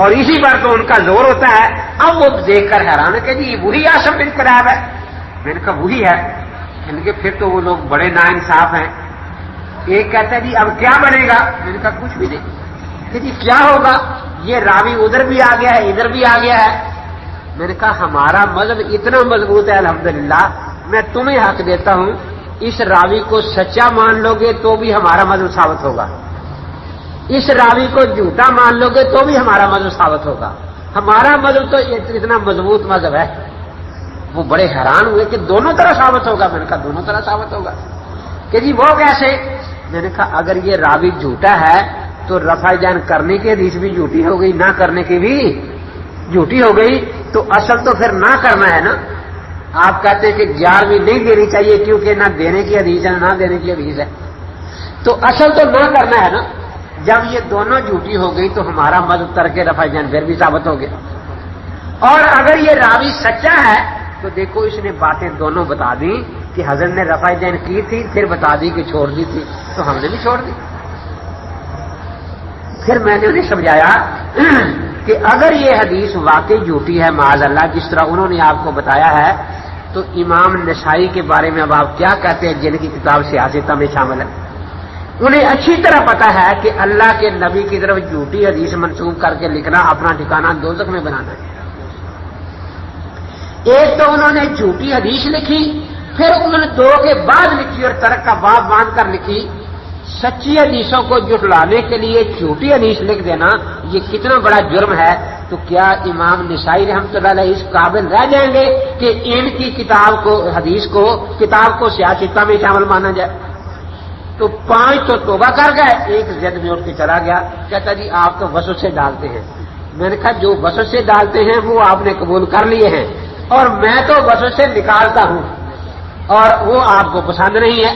اور اسی پر تو ان کا زور ہوتا ہے. اب وہ دیکھ کر حیران ہے کہ جی وہی عاصم بن کلیب ہے. میں نے کہا وہی ہے. کہنے لگے پھر تو وہ لوگ بڑے ناانصاف ہیں. ایک کہتا ہے جی اب کیا بنے گا. میں نے کہا کچھ بھی نہیں. کہ جی کیا ہوگا, یہ راوی ادھر بھی آ گیا ہے ادھر بھی آ گیا ہے. میں نے کہا ہمارا مذہب اتنا مضبوط ہے الحمدللہ, میں تمہیں حق دیتا ہوں اس راوی کو سچا مان لو گے تو بھی ہمارا مذہب ثابت ہوگا, اس راوی کو جھوٹا مان لو گے تو بھی ہمارا مذہب ثابت ہوگا. ہمارا مذہب تو اتنا مضبوط مذہب ہے. وہ بڑے حیران ہوئے کہ دونوں طرح ثابت ہوگا. میں نے کہا دونوں طرح ثابت ہوگا. کہ جی وہ کیسے. میں نے کہا اگر یہ راوی جھوٹا ہے تو رفع دین کرنے کی حدیث بھی جھوٹی ہو گئی, نہ کرنے کی بھی جھوٹی ہو گئی. تو اصل تو پھر نہ کرنا ہے نا. آپ کہتے ہیں کہ 11ویں نہیں دینی چاہیے کیونکہ نہ دینے کی حدیث ہے نہ دینے کی حدیث ہے. تو اصل تو نہ کرنا ہے نا. جب یہ دونوں جھوٹی ہو گئی تو ہمارا مذہب ترک رفع دین پھر بھی ثابت ہو گیا. اور اگر یہ راوی سچا ہے تو دیکھو اس نے باتیں دونوں بتا دی کہ حضرت نے رفع دین کی تھی پھر بتا دی کہ چھوڑ دی تھی تو ہم نے بھی چھوڑ دی. پھر میں نے انہیں سمجھایا کہ اگر یہ حدیث واقعی جھوٹی ہے معاذ اللہ جس طرح انہوں نے آپ کو بتایا ہے تو امام نسائی کے بارے میں اب آپ کیا کہتے ہیں جن کی کتاب سیاست میں شامل ہے. انہیں اچھی طرح پتا ہے کہ اللہ کے نبی کی طرف جھوٹی حدیث منسوخ کر کے لکھنا اپنا ٹھکانہ دوزخ میں بنانا ہے. ایک تو انہوں نے جھوٹی حدیث لکھی پھر انہوں نے دو کے بعد لکھی اور ترک کا باب باندھ کر لکھی. سچی حدیثوں کو جھٹلانے کے لیے جھوٹی حدیث لکھ دینا یہ کتنا بڑا جرم ہے. تو کیا امام نسائی رحمۃ اللہ علیہ اس قابل رہ جائیں گے کہ ان کی کتاب کو سیاستہ میں شامل مانا جائے؟ تو 5 تو توبہ کر گئے, ایک زد میں اٹھ کے چلا گیا, کہتا جی آپ تو وسوسے ڈالتے ہیں. میں نے کہا جو وسوسے ڈالتے ہیں وہ آپ نے قبول کر لیے ہیں اور میں تو وسوسے نکالتا ہوں اور وہ آپ کو پسند نہیں ہے.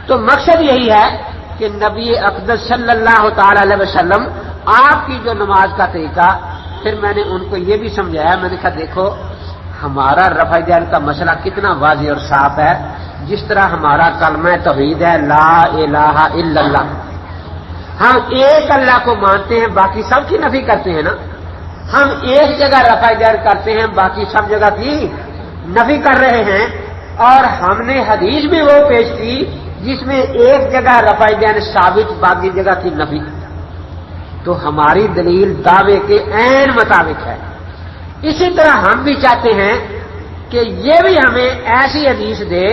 تو مقصد یہی ہے کہ نبی اقدس صلی اللہ تعالی علیہ وسلم آپ کی جو نماز کا طریقہ, پھر میں نے ان کو یہ بھی سمجھایا. میں نے کہا دیکھو ہمارا رفع دین کا مسئلہ کتنا واضح اور صاف ہے. جس طرح ہمارا کلمہ توحید ہے لا الہ الا اللہ, ہم ایک اللہ کو مانتے ہیں باقی سب کی نفی کرتے ہیں نا. ہم ایک جگہ رفع دین کرتے ہیں باقی سب جگہ کی نفی کر رہے ہیں. اور ہم نے حدیث بھی وہ پیش کی جس میں ایک جگہ رفع دین ثابت باقی جگہ کی نفی. تو ہماری دلیل دعوے کے عین مطابق ہے. اسی طرح ہم بھی چاہتے ہیں کہ یہ بھی ہمیں ایسی حدیث دے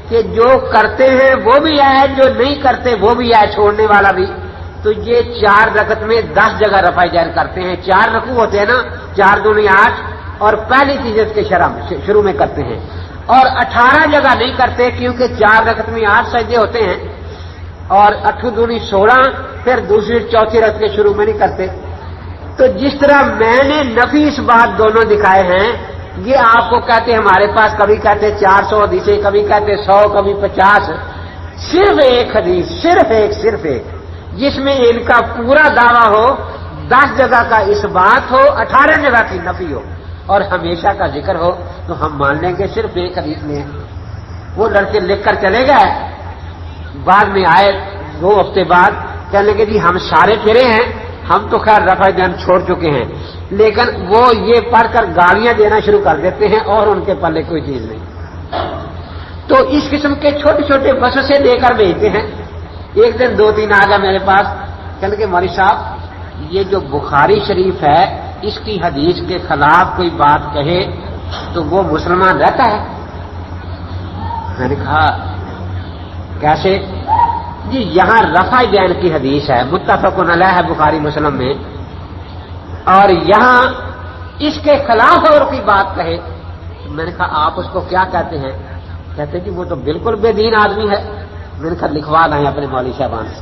کہ جو کرتے ہیں وہ بھی ہے, جو نہیں کرتے وہ بھی ہے, چھوڑنے والا بھی. تو یہ 4 رکعت میں 10 جگہ رفع دین کرتے ہیں. 4 رکوع ہوتے ہیں نا, 4 دونی 8 اور پہلی تیجت کے شروع میں کرتے ہیں اور 18 جگہ نہیں کرتے کیونکہ 4 رکعت میں 8 سجدے ہوتے ہیں اور 8 دونی 16 پھر دوسری چوتھی رکعت کے شروع میں نہیں کرتے. تو جس طرح میں نے نفی اس بات دونوں دکھائے ہیں یہ آپ کو کہتے ہیں ہمارے پاس کبھی کہتے 400 حدیثیں, کبھی کہتے 100, کبھی 50. صرف ایک حدیث صرف ایک جس میں ان کا پورا دعویٰ ہو, 10 جگہ کا اس بات ہو, 18 جگہ کی نفی ہو اور ہمیشہ کا ذکر ہو تو ہم مان لیں گے صرف ایک حدیث میں ہے. وہ لڑکے لکھ کر چلے گئے, بعد میں آئے 2 ہفتے بعد کہنے لگے جی ہم سارے پھرے ہیں, ہم تو خیر رفع دین چھوڑ چکے ہیں, لیکن وہ یہ پڑھ کر گالیاں دینا شروع کر دیتے ہیں اور ان کے پلے کوئی چیز نہیں. تو اس قسم کے چھوٹے چھوٹے وسوسے دے کر بھیجتے ہیں. ایک دن 2-3 آ گیا میرے پاس, کہنے لگے مولوی صاحب یہ جو بخاری شریف ہے اس کی حدیث کے خلاف کوئی بات کہے تو وہ مسلمان رہتا ہے؟ میں نے کہا کیسے؟ جی یہاں رفع دین کی حدیث ہے متفق علیہ ہے بخاری مسلم میں, اور یہاں اس کے خلاف اور کوئی بات کہے. میں نے کہا آپ اس کو کیا کہتے ہیں؟ کہتے کہ وہ تو بالکل بے دین آدمی ہے. میں نے کہا لکھوا لائیں اپنے مولوی صاحبان سے.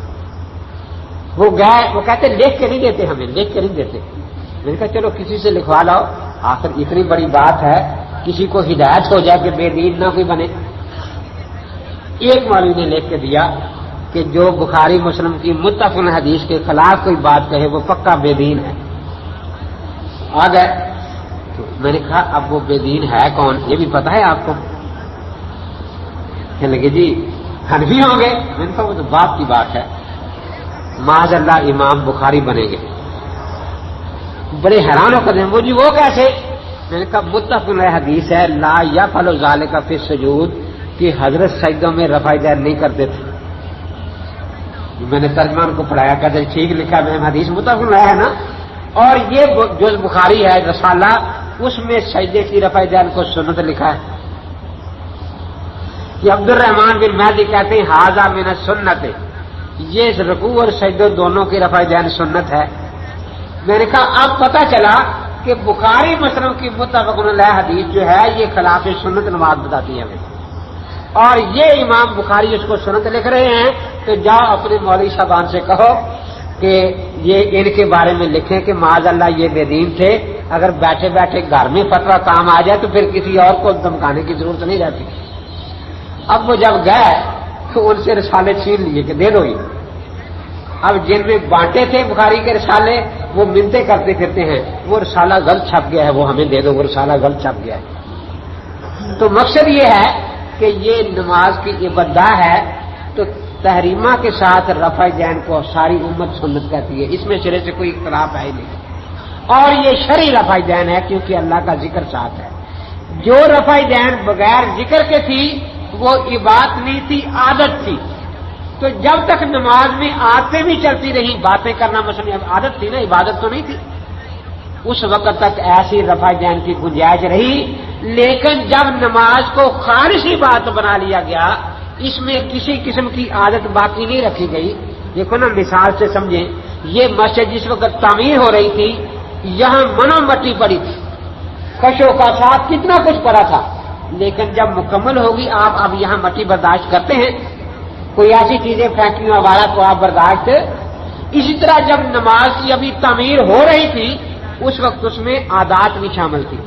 وہ گئے, وہ کہتے لکھ کے نہیں دیتے, ہمیں لکھ کے نہیں دیتے. میں نے کہا چلو کسی سے لکھوا لاؤ, آخر اتنی بڑی بات ہے کسی کو ہدایت ہو جائے کہ بے دین نہ کوئی بنے. ایک مولوی نے لکھ کے دیا کہ جو بخاری مسلم کی متفق حدیث کے خلاف کوئی بات کہے وہ پکا بے دین ہے. آ گئے تو میں نے کہا اب وہ بے دین ہے کون, یہ بھی پتا ہے آپ کو؟ کہنے لگے جی حنفی ہوں گے. میں نے کہا وہ تو باپ کی بات ہے, معاذ اللہ امام بخاری بنیں گے. بڑے حیران ہو کر وہ جی وہ کیسے؟ میں نے کہا متفق حدیث ہے لا یفعل ذلک فی السجود کہ حضرت سجدوں میں رفع دین نہیں کرتے تھے. میں نے ترجمان کو پڑھایا, کہتے ٹھیک لکھا میں حدیث متفق ہے نا, اور یہ جو بخاری ہے رسالہ اس میں سجدے کی رفع دین کو سنت لکھا ہے. کہ عبد الرحمان بن مہدی کہتے ہیں ھذا من السنت, یہ رکوع اور سجدے دونوں کی رفع دین سنت ہے. میں نے کہا اب پتہ چلا کہ بخاری مسلم کی متفق علیہ حدیث جو ہے یہ خلاف سنت نماز بتاتی ہے ہمیں, اور یہ امام بخاری اس کو سنت لکھ رہے ہیں. تو جاؤ اپنے مولوی صاحبان سے کہو کہ یہ ان کے بارے میں لکھیں کہ معاذ اللہ یہ بے دین تھے, اگر بیٹھے بیٹھے گھر میں فتویٰ کام آ جائے تو پھر کسی اور کو دمکانے کی ضرورت نہیں رہتی. اب وہ جب گئے تو ان سے رسالے چھین لیے کہ دے دو یہ. اب جن میں بانٹے تھے بخاری کے رسالے وہ منتیں کرتے پھرتے ہیں وہ رسالہ غلط چھپ گیا ہے, وہ ہمیں دے دو, وہ رسالہ غلط چھپ گیا ہے. تو مقصد یہ ہے کہ یہ نماز کی عبادت ہے تو تحریمہ کے ساتھ رفع دین کو ساری امت سنت کہتی ہے، اس میں سرے سے کوئی اختلاف ہے ہی نہیں، اور یہ شرعی رفع دین ہے کیونکہ اللہ کا ذکر ساتھ ہے۔ جو رفع دین بغیر ذکر کے تھی وہ عبادت نہیں تھی، عادت تھی، تو جب تک نماز میں عادتیں بھی چلتی رہی، باتیں کرنا مثلا عادت تھی نا، عبادت تو نہیں تھی، اس وقت تک ایسی رفع دین کی گنجائش رہی۔ لیکن جب نماز کو خالصی بات بنا لیا گیا، اس میں کسی قسم کی عادت باقی نہیں رکھی گئی۔ دیکھو نا، مثال سے سمجھیں، یہ مسجد جس وقت تعمیر ہو رہی تھی یہاں منو مٹی پڑی تھی، کشو کا ساتھ کتنا کچھ پڑا تھا، لیکن جب مکمل ہوگی آپ اب یہاں مٹی برداشت کرتے ہیں، کوئی ایسی چیزیں پھینکی ہمارا تو آپ برداشت۔ اسی طرح جب نماز کی ابھی تعمیر ہو رہی تھی اس وقت اس میں عادات بھی شامل تھی،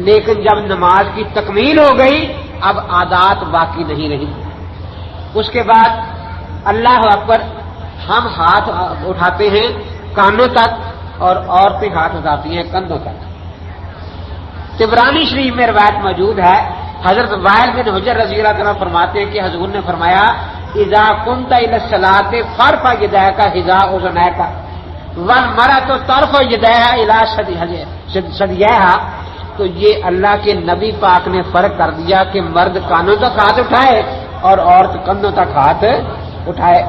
لیکن جب نماز کی تکمیل ہو گئی اب عادات باقی نہیں رہی۔ اس کے بعد اللہ اکبر، ہم ہاتھ اٹھاتے ہیں کانوں تک اور عورتیں ہاتھ اٹھاتی ہیں کندھوں تک۔ طبرانی شریف میں روایت موجود ہے، حضرت وائل بن حجر رضی اللہ عنہ فرماتے ہیں کہ حضور نے فرمایا اذا قمت الى الصلاۃ فارفع یدیک حذاء اذنیک والمرأۃ ترفع یدیها الى ثدییها۔ تو یہ اللہ کے نبی پاک نے فرق کر دیا کہ مرد کانوں تک ہاتھ اٹھائے اور عورت کندھوں تک ہاتھ اٹھائے۔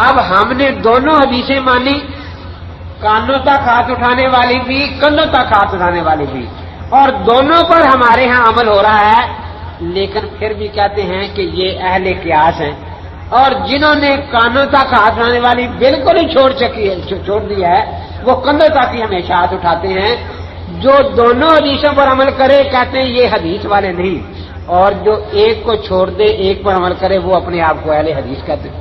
اب ہم نے دونوں حدیثیں مانی، کانوں تک ہاتھ اٹھانے والی بھی، کندھوں تک ہاتھ اٹھانے والی بھی، اور دونوں پر ہمارے ہاں عمل ہو رہا ہے، لیکن پھر بھی کہتے ہیں کہ یہ اہل قیاس ہیں، اور جنہوں نے کانوں تک ہاتھ اٹھانے والی بالکل ہی چھوڑ دی ہے وہ کندھوں تک ہی ہمیشہ ہاتھ اٹھاتے ہیں۔ جو دونوں حدیثوں پر عمل کرے کہتے ہیں یہ حدیث والے نہیں، اور جو ایک کو چھوڑ دے ایک پر عمل کرے وہ اپنے آپ کو اہل حدیث کہتے ہیں،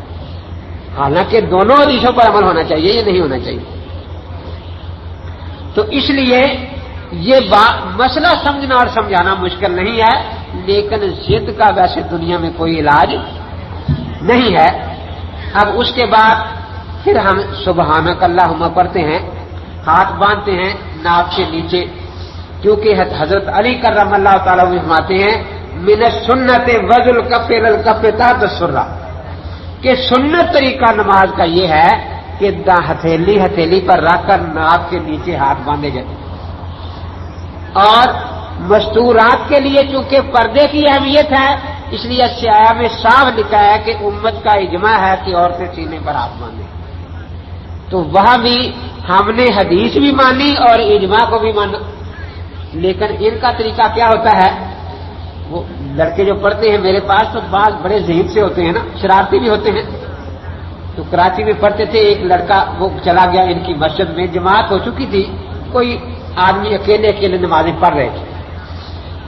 حالانکہ دونوں حدیثوں پر عمل ہونا چاہیے، یہ نہیں ہونا چاہیے۔ تو اس لیے یہ مسئلہ سمجھنا اور سمجھانا مشکل نہیں ہے، لیکن ضد کا ویسے دنیا میں کوئی علاج نہیں ہے۔ اب اس کے بعد پھر ہم سبحانک اللہم پڑھتے ہیں، ہاتھ باندھتے ہیں ناک کے نیچے، کیونکہ حضرت علی کرم اللہ تعالیٰ فرماتے ہیں من السنت وضع الکف الی الکف تحت السرہ، کہ سنت طریقہ نماز کا یہ ہے کہ ہتھیلی پر رکھ کر ناک کے نیچے ہاتھ باندھے جاتے ہیں، اور مستورات کے لیے چونکہ پردے کی اہمیت ہے اس لیے سیاہ میں صاف لکھا ہے کہ امت کا اجماع ہے کہ عورتیں سینے پر ہاتھ باندھیں، تو وہاں بھی ہم نے حدیث بھی مانی اور اجماع کو بھی مانا۔ لیکن ان کا طریقہ کیا ہوتا ہے، وہ لڑکے جو پڑھتے ہیں میرے پاس تو بعض بڑے ذہین سے ہوتے ہیں نا، شرارتی بھی ہوتے ہیں، تو کراچی میں پڑھتے تھے، ایک لڑکا وہ چلا گیا ان کی مسجد میں، جماعت ہو چکی تھی، کوئی آدمی اکیلے نمازیں پڑھ رہے تھے،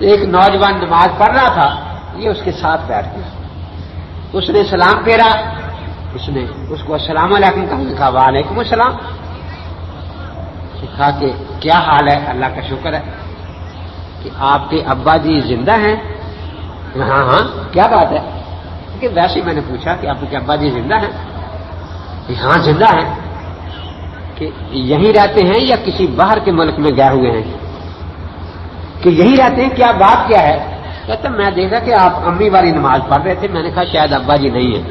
ایک نوجوان نماز پڑھ رہا تھا، یہ اس کے ساتھ بیٹھ گیا، اس نے سلام پھیرا، اس نے اس کو السلام علیکم کہا، وعلیکم السلام، کہا کہ کیا حال ہے، اللہ کا شکر ہے، کہ آپ کے ابا جی زندہ ہیں؟ ہاں ہاں، کیا بات ہے؟ کہ ویسے ہی میں نے پوچھا کہ آپ کے ابا جی زندہ ہیں؟ کہ ہاں زندہ ہیں۔ کہ یہیں رہتے ہیں یا کسی باہر کے ملک میں گئے ہوئے ہیں؟ کہ یہیں رہتے ہیں، کیا بات کیا ہے؟ کہتا میں دیکھا کہ آپ امی والی نماز پڑھ رہے تھے، میں نے کہا شاید ابا جی نہیں ہیں،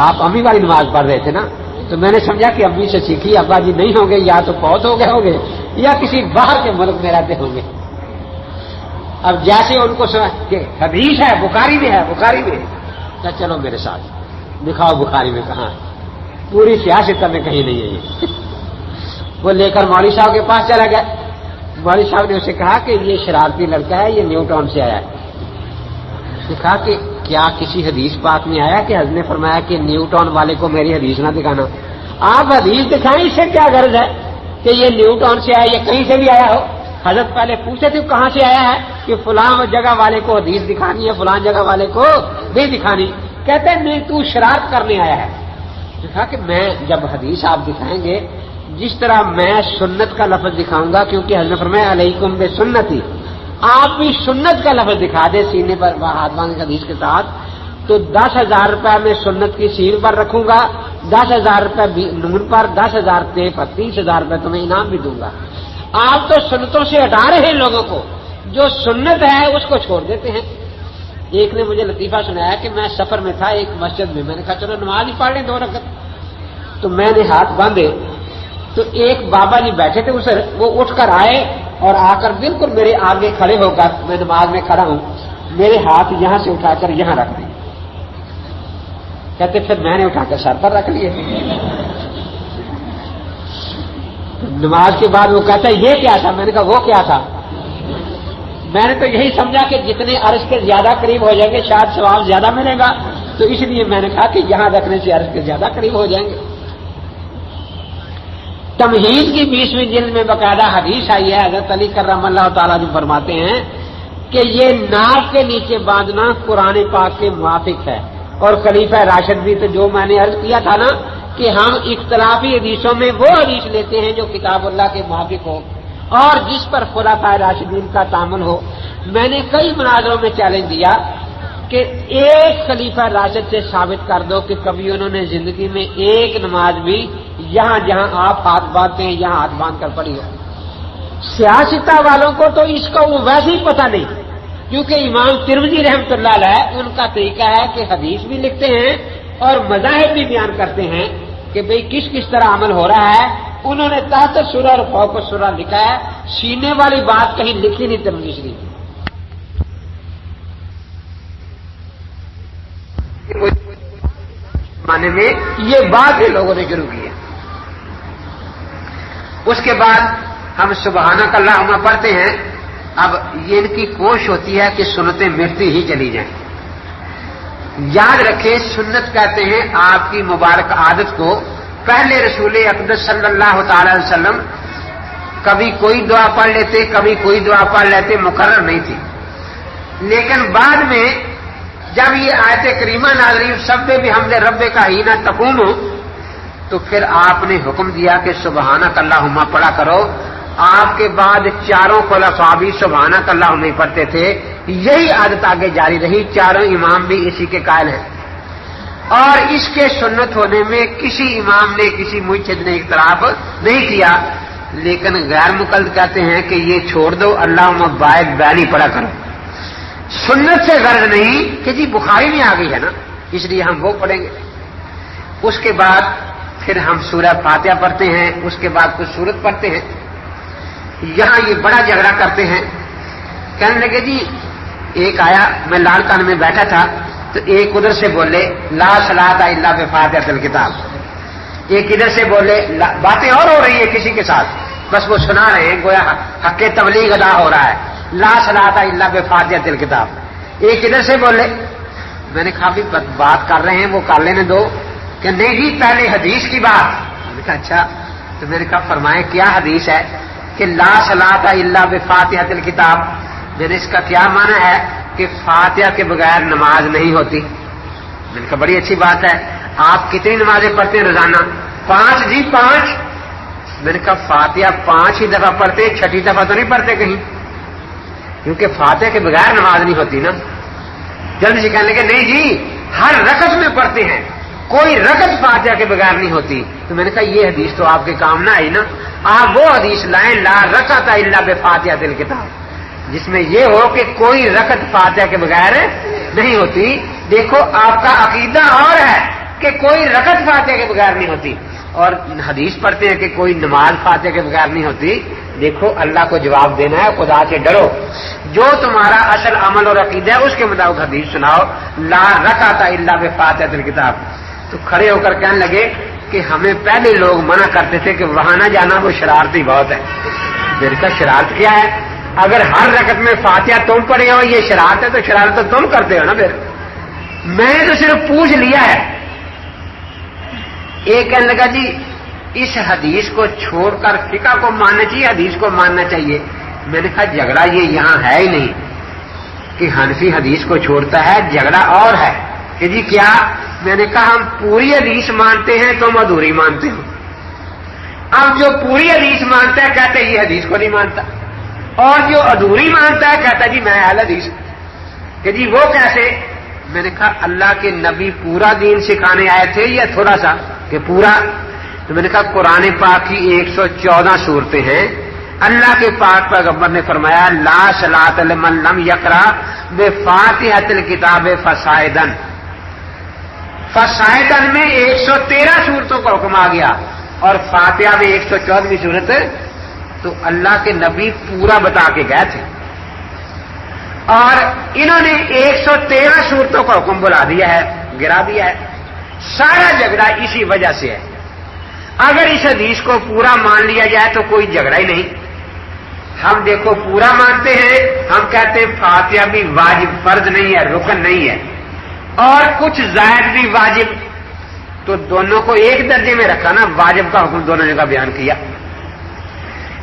آپ امی والی نماز پڑھ رہے تھے نا، تو میں نے سمجھا کہ امی سے سیکھی، ابا جی نہیں ہوں گے، یا تو فوت ہو گئے ہوں گے یا کسی باہر کے ملک میں رہتے ہوں گے۔ اب جیسے ان کو سنا کہ حدیث ہے، بخاری میں ہے، کہ چلو میرے ساتھ دکھاؤ بخاری میں کہاں ہے، پوری سیاست میں کہیں نہیں ہے یہ۔ وہ لے کر مولوی صاحب کے پاس چلا گیا، مولوی صاحب نے اسے کہا کہ یہ شرارتی لڑکا ہے، یہ نیو ٹاؤن سے آیا ہے۔ اس نے کہا کہ کیا کسی حدیث پاک میں آیا کہ حضرت نے فرمایا کہ نیو ٹاؤن والے کو میری حدیث نہ دکھانا؟ آپ حدیث دکھائیں، اس سے کیا غرض ہے کہ یہ نیو ٹاؤن سے آیا، یہ کہیں سے بھی آیا ہو؟ حضرت پہلے پوچھے تھے کہاں سے آیا ہے، کہ فلاں جگہ والے کو حدیث دکھانی ہے، فلاں جگہ والے کو نہیں دکھانی۔ کہتے ہیں نہیں، تو شرارت کرنے آیا ہے۔ کہا کہ میں جب حدیث آپ دکھائیں گے، جس طرح میں سنت کا لفظ دکھاؤں گا، کیونکہ حضرت فرمایا علیکم بسنتی، آپ بھی سنت کا لفظ دکھا دے سینے پر ہاتھ باندھنے حدیث کے ساتھ، تو 10,000 روپے میں سنت کی سین پر رکھوں گا، 10,000 روپے نون پر، 10,000 پہ 30,000 روپے تمہیں انعام بھی دوں گا۔ آپ تو سنتوں سے ہٹا رہے ہیں لوگوں کو، جو سنت ہے اس کو چھوڑ دیتے ہیں۔ ایک نے مجھے لطیفہ سنایا کہ میں سفر میں تھا ایک مسجد میں نے کہا چلو نماز ہی پڑھ لیں 2 رکعت. تو میں نے ہاتھ باندھے تو ایک بابا جی بیٹھے تھے اسے وہ اٹھ کر آئے اور آ کر بالکل میرے آگے کھڑے ہو کر میں نماز میں کھڑا ہوں میرے ہاتھ یہاں سے اٹھا کر یہاں رکھ دیے. کہتے پھر میں نے اٹھا کر سر پر رکھ لیے. نماز کے بعد وہ کہتا ہے یہ کیا تھا؟ میں نے کہا وہ کیا تھا؟ میں نے تو یہی سمجھا کہ جتنے عرش کے زیادہ قریب ہو جائیں گے شاید ثواب زیادہ ملے گا تو اس لیے میں نے کہا کہ یہاں رکھنے سے عرش کے زیادہ قریب ہو جائیں گے. تمہید کی 20ویں جلد میں باقاعدہ حدیث آئی ہے حضرت علی کرم اللہ تعالیٰ جو فرماتے ہیں کہ یہ ناک کے نیچے باندھنا قرآن پاک کے موافق ہے. اور خلیفہ راشد بھی تو جو میں نے عرض کیا تھا نا کہ ہم اختلافی حدیثوں میں وہ حدیث لیتے ہیں جو کتاب اللہ کے موافق ہو اور جس پر خلفائے راشدین کا تعامل ہو. میں نے کئی مناظروں میں چیلنج دیا کہ ایک خلیفہ راشد سے ثابت کر دو کہ کبھی انہوں نے زندگی میں ایک نماز بھی یہاں جہاں آپ ہاتھ باندھتے ہیں یہاں ہاتھ باندھ کر پڑھی ہو. سیاستہ والوں کو تو اس کا وہ ویسے ہی پتہ نہیں کیونکہ امام ترمذی رحمۃ اللہ علیہ ان کا طریقہ ہے کہ حدیث بھی لکھتے ہیں اور مذاہب بھی بیان کرتے ہیں کہ بھئی کس کس طرح عمل ہو رہا ہے. انہوں نے تحت سورہ اور فوق سورہ لکھا ہے سینے والی بات کہیں لکھی نہیں ترمذی شریف. معنی میں یہ بات ہی لوگوں نے شروع کی ہے. اس کے بعد ہم سبحانک اللہم پڑھتے ہیں. اب یہ ان کی کوشش ہوتی ہے کہ سنتیں مٹتی ہی چلی جائیں. یاد رکھیں سنت کہتے ہیں آپ کی مبارک عادت کو. پہلے رسول اقدس صلی اللہ تعالی علیہ وسلم کبھی کوئی دعا پڑھ لیتے کبھی کوئی دعا پڑھ لیتے مقرر نہیں تھی. لیکن بعد میں جب یہ آیت کریمہ نازل سب بھی حمد رب کا حین تقوم تو پھر آپ نے حکم دیا کہ سبحانک اللہم پڑھا کرو. آپ کے بعد 4 خلفاء بھی سبحانک اللہم پڑھتے تھے. یہی عادت آگے جاری رہی. 4 امام بھی اسی کے قائل ہیں اور اس کے سنت ہونے میں کسی امام نے کسی مجتہد نے اختلاف نہیں کیا. لیکن غیر مقلد کہتے ہیں کہ یہ چھوڑ دو اللہم باعث بیانی پڑھا کرو. سنت سے غرض نہیں کہ جی بخاری میں آ گئی ہے نا اس لیے ہم وہ پڑھیں گے. اس کے بعد پھر ہم سورہ فاتحہ پڑھتے ہیں. اس کے بعد کچھ سورت پڑھتے ہیں. یہاں یہ بڑا جھگڑا کرتے ہیں. کہنے لگے جی ایک آیا میں لال کان میں بیٹھا تھا تو ایک ادھر سے بولے لا صلاۃ الا بفاتحۃ الکتاب. ایک ادھر سے بولے باتیں اور ہو رہی ہے کسی کے ساتھ بس وہ سنا رہے ہیں گویا حق تبلیغ ادا ہو رہا ہے. لا صلاۃ الا بفاتحۃ الکتاب. ایک ادھر سے بولے. میں نے کہا بھی بات کر رہے ہیں وہ کر لینے دو. کہ نہیں جی پہلے حدیث کی بات. میں نے کہا اچھا. تو میں نے کہا فرمائیں کیا حدیث ہے کہ لا صلاۃ الا بفاتحۃ الکتاب. میں نے اس کا کیا معنی ہے کہ فاتحہ کے بغیر نماز نہیں ہوتی. میں نے کہا بڑی اچھی بات ہے. آپ کتنی نمازیں پڑھتے ہیں روزانہ؟ 5 جی 5. میں نے کہا فاتحہ 5 ہی دفعہ پڑھتے ہیں 6ٹھی دفعہ تو نہیں پڑھتے کہیں کیونکہ فاتحہ کے بغیر نماز نہیں ہوتی نا. جلدی سے کہنے لگے نہیں جی ہر رکعت میں پڑھتے ہیں کوئی رکعت فاتحہ کے بغیر نہیں ہوتی. تو میں نے کہا یہ حدیث تو آپ کے کام نہ آئی نا. آپ وہ حدیث لائیں لا رکعت الا بفاتحۃ الکتاب جس میں یہ ہو کہ کوئی رکعت فاتحہ کے بغیر نہیں ہوتی. دیکھو آپ کا عقیدہ اور ہے کہ کوئی رکعت فاتحہ کے بغیر نہیں ہوتی اور حدیث پڑھتے ہیں کہ کوئی نماز فاتحہ کے بغیر نہیں ہوتی. دیکھو اللہ کو جواب دینا ہے. خدا سے ڈرو. جو تمہارا اصل عمل اور عقیدہ ہے اس کے مطابق حدیث سناؤ. لا رکعت الا بفاتحۃ الکتاب. تو کھڑے ہو کر کہنے لگے کہ ہمیں پہلے لوگ منع کرتے تھے کہ وہاں نہ جانا وہ شرارتی بہت ہے. میرے کا شرارت کیا ہے؟ اگر ہر رکعت میں فاتحہ تم پڑھے ہو یہ شرارت ہے تو شرارت تو تم کرتے ہو نا. پھر میں نے تو صرف پوچھ لیا ہے. ایک کہنے لگا جی اس حدیث کو چھوڑ کر فقہ کو ماننا چاہیے حدیث کو ماننا چاہیے. میں نے کہا جھگڑا یہ یہاں ہے ہی نہیں کہ حنفی حدیث کو چھوڑتا ہے. جھگڑا اور ہے کہ جی کیا؟ میں نے کہا ہم پوری حدیث مانتے ہیں تم ادھوری مانتے ہو. اب جو پوری حدیث مانتا ہے کہتا ہے یہ حدیث کو نہیں مانتا اور جو ادھوری مانتا ہے کہتا ہے جی میں اہل حدیث. کہ جی وہ کیسے؟ میں نے کہا اللہ کے نبی پورا دین سکھانے آئے تھے یا تھوڑا سا کہ پورا؟ تو میں نے کہا قرآن پاک کی 114 سورتیں ہیں. اللہ کے پاک پیغمبر نے فرمایا لا صلاۃ لمن لم یقرأ بے فاتحۃ الکتاب فصاعدا، فصاعدا میں 113 صورتوں کا حکم آ گیا اور فاتحہ میں 114ویں صورت، تو اللہ کے نبی پورا بتا کے گئے تھے اور انہوں نے 113 صورتوں کا حکم بلا دیا ہے، گرا دیا ہے۔ سارا جھگڑا اسی وجہ سے ہے۔ اگر اس حدیث کو پورا مان لیا جائے تو کوئی جھگڑا ہی نہیں۔ ہم دیکھو پورا مانتے ہیں، ہم کہتے ہیں فاتحہ بھی واجب فرض نہیں ہے، رکن نہیں ہے، اور کچھ زائد بھی واجب، تو دونوں کو ایک درجے میں رکھا نا، واجب کا حکم دونوں جگہ بیان کیا۔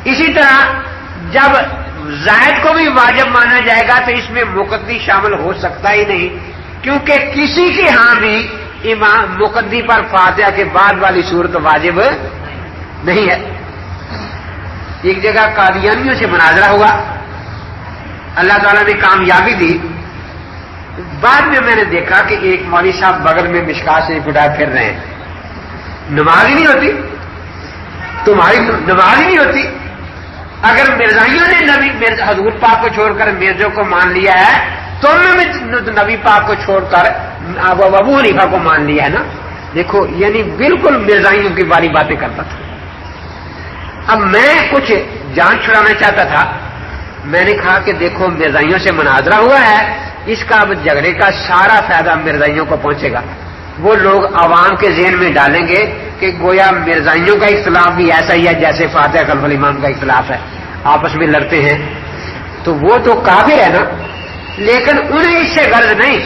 اسی طرح جب زائد کو بھی واجب مانا جائے گا تو اس میں مقدی شامل ہو سکتا ہی نہیں، کیونکہ کسی کے ہاں بھی امام مقدی پر فاتحہ کے بعد والی صورت واجب نہیں ہے۔ ایک جگہ قادیانیوں سے مناظرہ ہوا، اللہ تعالیٰ نے کامیابی دی۔ بعد میں میں نے دیکھا کہ ایک مولوی صاحب بغل میں مشکات سے اٹھائے پھر رہے ہیں، نماز ہی نہیں ہوتی، تمہاری نماز ہی نہیں ہوتی۔ اگر مرزائیوں نے نبی حضور پاک کو چھوڑ کر مرزوں کو مان لیا ہے، تم نے نبی پاک کو چھوڑ کر ابو حنیفہ کو مان لیا ہے نا۔ دیکھو یعنی بالکل مرزائیوں کی والی باتیں کرتا تھا۔ اب میں کچھ جان چھڑانا چاہتا تھا، میں نے کہا کہ دیکھو مرزائیوں سے مناظرہ ہوا ہے، اس کا اب جھگڑے کا سارا فائدہ مرزائیوں کو پہنچے گا۔ وہ لوگ عوام کے ذہن میں ڈالیں گے کہ گویا مرزائیوں کا اختلاف بھی ایسا ہی ہے جیسے فاتحہ خلف الامام کا اختلاف ہے، آپس میں لڑتے ہیں، تو وہ تو کافر ہے نا۔ لیکن انہیں اس سے غرض نہیں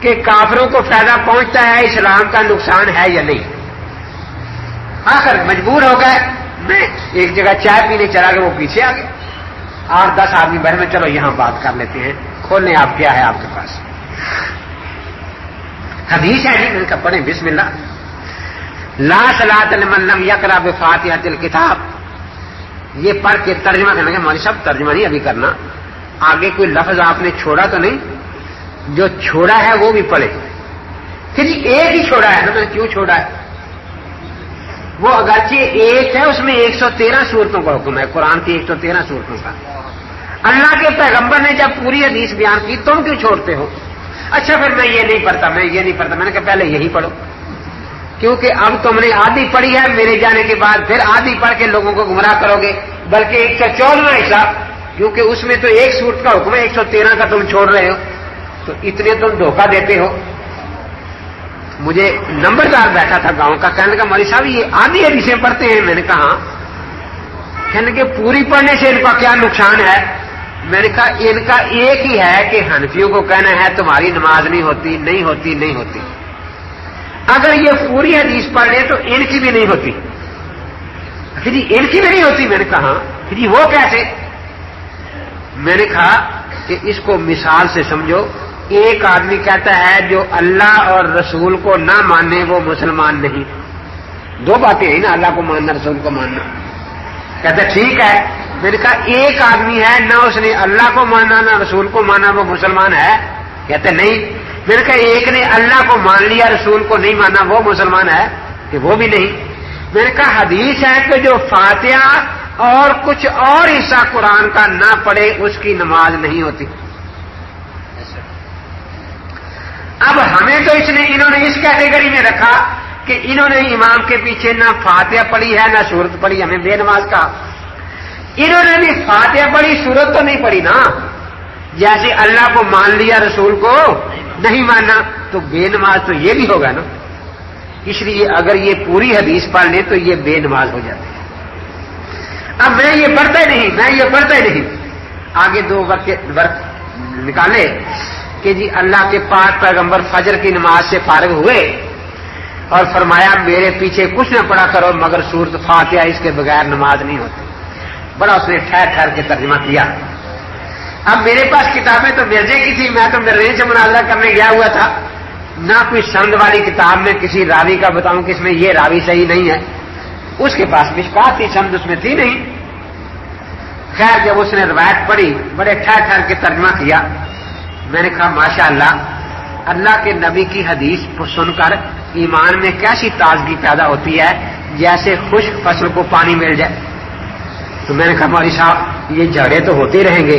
کہ کافروں کو فائدہ پہنچتا ہے، اسلام کا نقصان ہے یا نہیں۔ آخر مجبور ہو گئے، میں ایک جگہ چائے پینے چلا گیا، وہ پیچھے آ گئے، 8-10 آدمی بہن میں، چلو یہاں بات کر لیتے ہیں، کھولنے آپ کیا ہے آپ کے پاس؟ حدیث ہے جی، میں نے کہا پڑھیں بسم اللہ۔ لا صلاۃ لمن لم یقرأ بفاتحۃ الکتاب، یہ پڑھ کے ترجمہ کرنے کا مولوی صاحب ترجمہ نہیں ابھی کرنا، آگے کوئی لفظ آپ نے چھوڑا تو نہیں؟ جو چھوڑا ہے وہ بھی پڑھے۔ پھر ایک ہی چھوڑا ہے نا، میں کیوں چھوڑا ہے؟ وہ اگرچہ ایک ہے، اس میں 113 صورتوں کا حکم ہے، قرآن کی 113 صورتوں کا۔ اللہ کے پیغمبر نے جب پوری حدیث بیان کی، تم کیوں چھوڑتے ہو؟ اچھا پھر میں یہ نہیں پڑھتا، میں یہ نہیں پڑھتا، میں نے کہا پہلے یہی پڑھو، کیونکہ اب تم نے آدھی پڑھی ہے، میرے جانے کے بعد پھر آدھی پڑھ کے لوگوں کو گمراہ کرو گے، بلکہ 114واں حصہ، کیونکہ اس میں تو ایک صورت کا حکم ہے، 113 کا تم چھوڑ رہے ہو، تو اتنے تم دھوکہ دیتے ہو۔ مجھے نمبردار بیٹھا تھا گاؤں کا، کہنے لگا مولوی صاحب یہ آدھی حدیثیں پڑھتے ہیں، میں نے کہا ہاں۔ کہنے کہ پوری پڑھنے سے ان کا کیا نقصان ہے؟ میں نے کہا ان کا ایک ہی ہے کہ حنفیوں کو کہنا ہے تمہاری نماز نہیں ہوتی، نہیں ہوتی، نہیں ہوتی۔ اگر یہ پوری حدیث پڑھ لیں تو ان کی بھی نہیں ہوتی۔ جی ان کی بھی نہیں ہوتی؟ میں نے کہا ہاں۔ جی وہ کیسے؟ میں نے کہا کہ اس کو مثال سے سمجھو، ایک آدمی کہتا ہے جو اللہ اور رسول کو نہ مانے وہ مسلمان نہیں۔ دو باتیں ہیں نا، اللہ کو ماننا، رسول کو ماننا۔ کہتا ٹھیک ہے۔ میں نے کہا ایک آدمی ہے نہ اس نے اللہ کو مانا نہ رسول کو مانا، وہ مسلمان ہے؟ کہتے نہیں۔ میں نے کہا ایک نے اللہ کو مان لیا رسول کو نہیں مانا، وہ مسلمان ہے؟ کہ وہ بھی نہیں۔ میں نے کہا حدیث ہے کہ جو فاتحہ اور کچھ اور حصہ قرآن کا نہ پڑھے اس کی نماز نہیں ہوتی۔ اب ہمیں تو انہوں نے اس کیٹیگری میں رکھا کہ انہوں نے امام کے پیچھے نہ فاتحہ پڑھی ہے نہ سورت پڑھی، ہمیں بے نماز کہا۔ انہوں نے بھی فاتحہ پڑھی، سورت تو نہیں پڑھی نا، جیسے اللہ کو مان لیا رسول کو نہیں ماننا، تو بے نماز تو یہ بھی ہوگا نا۔ اس لیے اگر یہ پوری حدیث پڑھ لیں تو یہ بے نماز ہو جاتے ہیں۔ اب میں یہ پڑھتا ہی نہیں، آگے دو وقت نکالے کہ جی اللہ کے پاک پیغمبر فجر کی نماز سے فارغ ہوئے اور فرمایا میرے پیچھے کچھ نہ پڑھا کرو مگر سورت فاتحہ، اس کے بغیر نماز نہیں ہوتی۔ بڑا اس نے ٹھہر ٹھہر کے ترجمہ کیا۔ اب میرے پاس کتابیں تو مرزے کی تھی، میں تو مرزے سے مناظرہ کرنے گیا ہوا تھا، نہ کوئی سند والی کتاب میں کسی راوی کا بتاؤں کہ اس میں یہ راوی صحیح نہیں ہے، اس کے پاس مشکات تھی، سند اس میں تھی نہیں۔ خیر جب اس نے روایت پڑھی، بڑے ٹھہر ٹھہر کے ترجمہ کیا، میں نے کہا ماشاءاللہ، اللہ کے نبی کی حدیث سن کر ایمان میں کیسی تازگی پیدا ہوتی ہے، جیسے خشک فصل کو پانی مل جائے۔ تو میں نے کہا مولوی صاحب یہ جھگڑے تو ہوتے رہیں گے،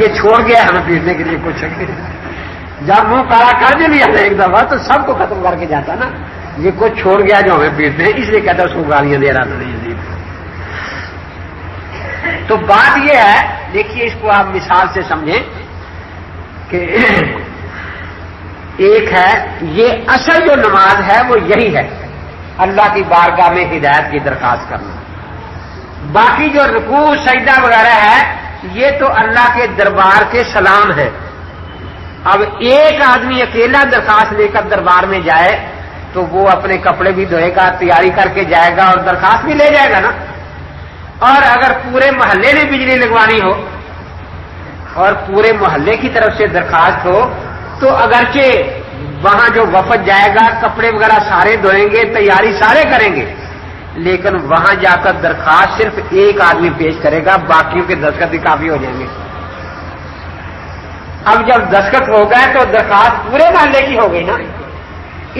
یہ چھوڑ گیا ہمیں پیٹنے کے لیے کچھ. جب منہ کالا کر دے لیا ایک دفعہ تو سب کو ختم کر کے جاتا نا. یہ کچھ چھوڑ گیا جو ہمیں پیٹتے ہیں, اس لیے کہتا ہے اس کو گالیاں دے رہا تھا. تو بات یہ ہے, دیکھیے اس کو آپ مثال سے سمجھیں کہ ایک ہے یہ اصل جو نماز ہے وہ یہی ہے, اللہ کی بارگاہ میں ہدایت کی درخواست کرنا. باقی جو رکوع سجدہ وغیرہ ہے یہ تو اللہ کے دربار کے سلام ہے. اب ایک آدمی اکیلا درخواست لے کر دربار میں جائے تو وہ اپنے کپڑے بھی دھوئے گا, تیاری کر کے جائے گا اور درخواست بھی لے جائے گا نا. اور اگر پورے محلے نے بجلی لگوانی ہو اور پورے محلے کی طرف سے درخواست ہو تو اگرچہ وہاں جو وفد جائے گا کپڑے وغیرہ سارے دھوئیں گے, تیاری سارے کریں گے, لیکن وہاں جا کر درخواست صرف ایک آدمی پیش کرے گا, باقیوں کے دستخط بھی کافی ہو جائیں گے. اب جب دستخط ہو گئے تو درخواست پورے محلے کی ہو گئی نا.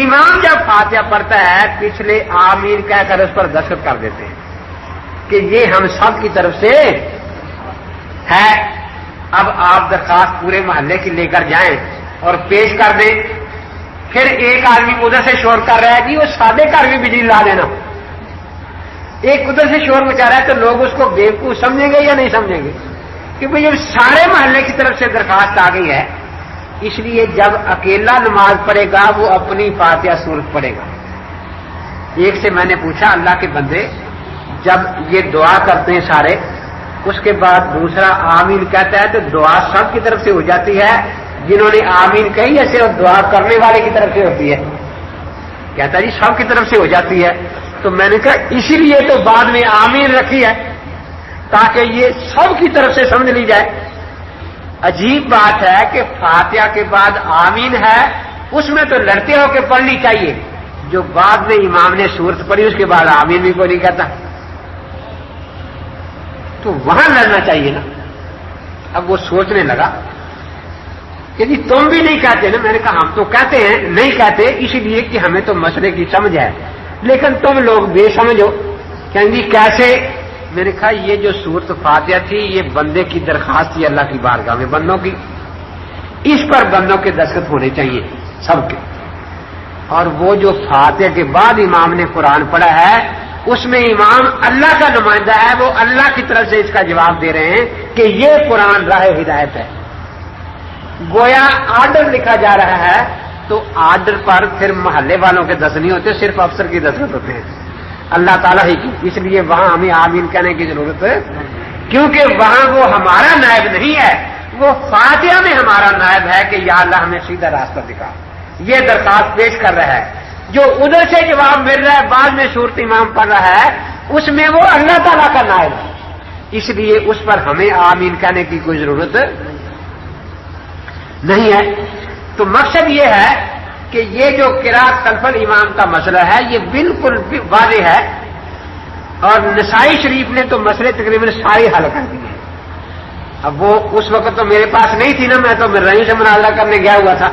امام جب فاتحہ پڑھتا ہے پچھلے آمین کہہ کر اس پر دستخط کر دیتے ہیں کہ یہ ہم سب کی طرف سے ہے. اب آپ درخواست پورے محلے کی لے کر جائیں اور پیش کر دیں. پھر ایک آدمی ادھر سے شور کر رہا ہے کہ وہ سادے گھر بھی بجلی لا دینا, ایک ادھر سے شور مچا رہا ہے تو لوگ اس کو بیوقوف سمجھیں گے یا نہیں سمجھیں گے کہ بھئی یہ سارے محلے کی طرف سے درخواست آ گئی ہے. اس لیے جب اکیلا نماز پڑھے گا وہ اپنی فاتحہ سورت پڑھے گا. ایک سے میں نے پوچھا اللہ کے بندے جب یہ دعا کرتے ہیں سارے, اس کے بعد دوسرا آمین کہتا ہے تو دعا سب کی طرف سے ہو جاتی ہے, جنہوں نے آمین کہی ہے صرف دعا کرنے والے کی طرف سے ہوتی ہے؟ کہتا جی سب کی طرف سے ہو جاتی ہے. تو میں نے کہا اسی لیے تو بعد میں آمین رکھی ہے تاکہ یہ سب کی طرف سے سمجھ لی جائے. عجیب بات ہے کہ فاتحہ کے بعد آمین ہے, اس میں تو لڑتے ہو کے پڑھنی چاہیے, جو بعد میں امام نے سورت پڑھی اس کے بعد آمین بھی کوئی نہیں کہتا, تو وہاں لڑنا چاہیے نا. اب وہ سوچنے لگا کہ جی تم بھی نہیں کہتے نا. میں نے کہا ہم تو کہتے ہیں, نہیں کہتے اسی لیے کہ ہمیں تو مسئلے کی سمجھ ہے, لیکن تم لوگ بے سمجھ ہو. کہیں گی کیسے؟ میں نے کہا یہ جو سورت فاتحہ تھی یہ بندے کی درخواست تھی اللہ کی بارگاہ میں بندوں کی, اس پر بندوں کے دستخط ہونے چاہیے سب کے. اور وہ جو فاتحہ کے بعد امام نے قرآن پڑھا ہے اس میں امام اللہ کا نمائندہ ہے, وہ اللہ کی طرف سے اس کا جواب دے رہے ہیں کہ یہ قرآن راہ ہدایت ہے. گویا آرڈر لکھا جا رہا ہے تو آرڈر پر پھر محلے والوں کے دست نہیں ہوتے, صرف افسر کی دستخط ہوتے ہیں اللہ تعالیٰ ہی کی. اس لیے وہاں ہمیں آمین کہنے کی ضرورت ہے کیونکہ وہاں وہ ہمارا نائب نہیں ہے, وہ فاتحہ میں ہمارا نائب ہے کہ یا اللہ ہمیں سیدھا راستہ دکھا. یہ درخواست پیش کر رہا ہے. جو ادھر سے جواب مل رہا ہے بعد میں صورت امام پڑھ رہا ہے اس میں وہ اللہ تعالیٰ کا نائب ہے, اس لیے اس پر ہمیں آمین کہنے کی کوئی ضرورت نہیں ہے. تو مقصد یہ ہے کہ یہ جو قراءت خلف الامام کا مسئلہ ہے یہ بالکل واضح ہے, اور نسائی شریف نے تو مسئلے تقریباً سارے حل کر دیے. اب وہ اس وقت تو میرے پاس نہیں تھی نا, میں تو مرئی سے مناظرہ کرنے گیا ہوا تھا.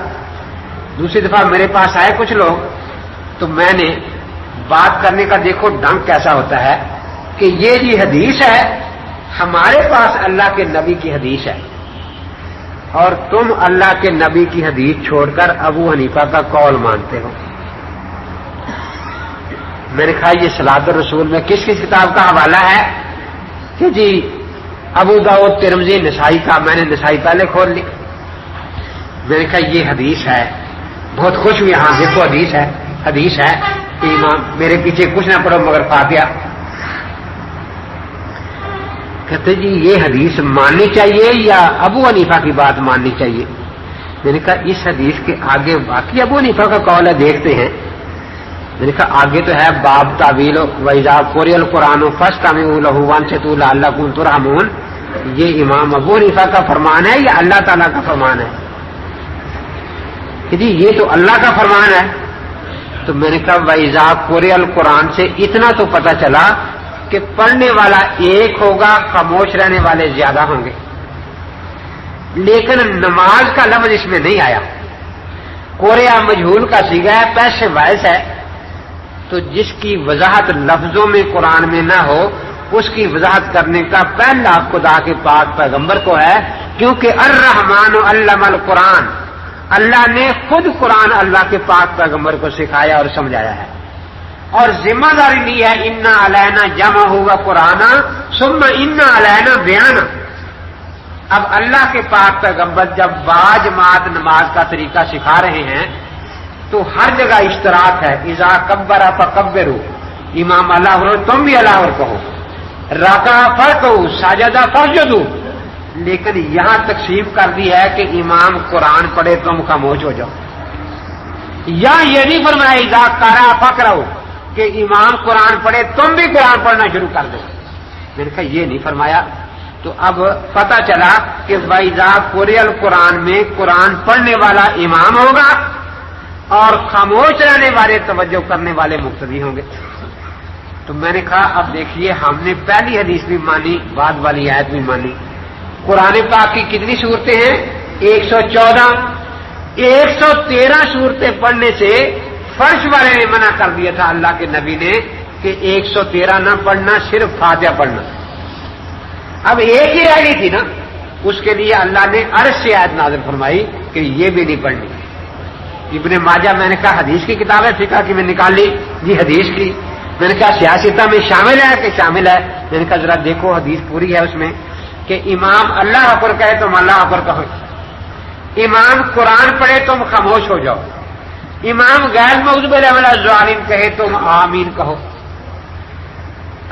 دوسری دفعہ میرے پاس آئے کچھ لوگ تو میں نے بات کرنے کا دیکھو ڈھنگ کیسا ہوتا ہے کہ یہ جی حدیث ہے, ہمارے پاس اللہ کے نبی کی حدیث ہے اور تم اللہ کے نبی کی حدیث چھوڑ کر ابو حنیفہ کا قول مانتے ہو. میں نے کہا یہ صلاۃ الرسول میں کس کس کتاب کا حوالہ ہے کہ جی ابو داؤد ترمذی نسائی کا. میں نے نسائی پہلے کھول لی. میں نے کہا یہ حدیث ہے, بہت خوش ہوئی, ہاں دیکھو حدیث ہے, حدیث ہے. امام میرے پیچھے کچھ نہ پڑھو مگر فاتحہ. کہتے جی یہ حدیث ماننی چاہیے یا ابو حنیفہ کی بات ماننی چاہیے؟ میں نے کہا اس حدیث کے آگے باقی ابو حنیفہ کا قول ہے, دیکھتے ہیں. میں نے کہا آگے تو ہے باب تعویل وَإِذَا قُرِئَ الْقُرْآنُ فَاسْتَمِعُوا لَهُ وَأَنصِتُوا لَعَلَّكُمْ تُرْحَمُونَ. یہ امام ابو حنیفہ کا فرمان ہے یا اللہ تعالیٰ کا فرمان ہے؟ کہ جی یہ تو اللہ کا فرمان ہے. تو میں نے کہا وَإِذَا قُرِئَ الْقُرْآنُ سے اتنا تو پتہ چلا کہ پڑھنے والا ایک ہوگا, خاموش رہنے والے زیادہ ہوں گے, لیکن نماز کا لفظ اس میں نہیں آیا. قُرِئَ مجہول کا صیغہ ہے, پیش باعث ہے, تو جس کی وضاحت لفظوں میں قرآن میں نہ ہو اس کی وضاحت کرنے کا پہلا خدا کے پاک پیغمبر کو ہے کیونکہ الرحمن علم القرآن، اللہ نے خود قرآن اللہ کے پاک پیغمبر کو سکھایا اور سمجھایا ہے، اور ذمہ داری لی ہے انا علینا جمع ہوگا قرآن ثم انا علینا بیان۔ اب اللہ کے پاک پیغمبر جب باجماعت نماز کا طریقہ سکھا رہے ہیں تو ہر جگہ اشتراک ہے، اذا کبر فکبروا، امام اللہ اکبر تم بھی اللہ اکبر کہو، رکع فرکعوا سجدہ فسجدوا، لیکن یہاں تقسیم کر دی ہے کہ امام قرآن پڑھے تم خاموش ہو جاؤ، یا یہ نہیں فرمایا اذا قرأ فقرؤا کہ امام قرآن پڑھے تم بھی قرآن پڑھنا شروع کر دو، میں نے کہا یہ نہیں فرمایا۔ تو اب پتہ چلا کہ وَإِذَا قُرِئَ القرآن میں قرآن پڑھنے والا امام ہوگا اور خاموش رہنے والے توجہ کرنے والے مقتدی ہوں گے۔ تو میں نے کہا اب دیکھیے ہم نے پہلی حدیث بھی مانی، بعد والی آیت بھی مانی۔ قرآن پاک کی کتنی صورتیں ہیں؟ 114۔ 113 صورتیں پڑھنے سے فرش والے نے منع کر دیا تھا اللہ کے نبی نے کہ 113 نہ پڑھنا، صرف فاتحہ پڑھنا۔ اب ایک ہی رہ گئی تھی نا، اس کے لیے اللہ نے عرش سے آیت نازل فرمائی کہ یہ بھی نہیں پڑھنی۔ ابن ماجہ میں نے کہا حدیث کی کتاب ہے، فقہ کی میں نکال لی، جی حدیث کی۔ میں نے کہا سیاستہ میں شامل ہے کہ شامل ہے؟ میں نے کہا ذرا دیکھو حدیث پوری ہے اس میں کہ امام اللہ اکبر کہے تم اللہ اکبر کہو، امام قرآن پڑھے تم خاموش ہو جاؤ، امام غیر مغضوب علیہم ولا الضالین کہے تم آمین کہو۔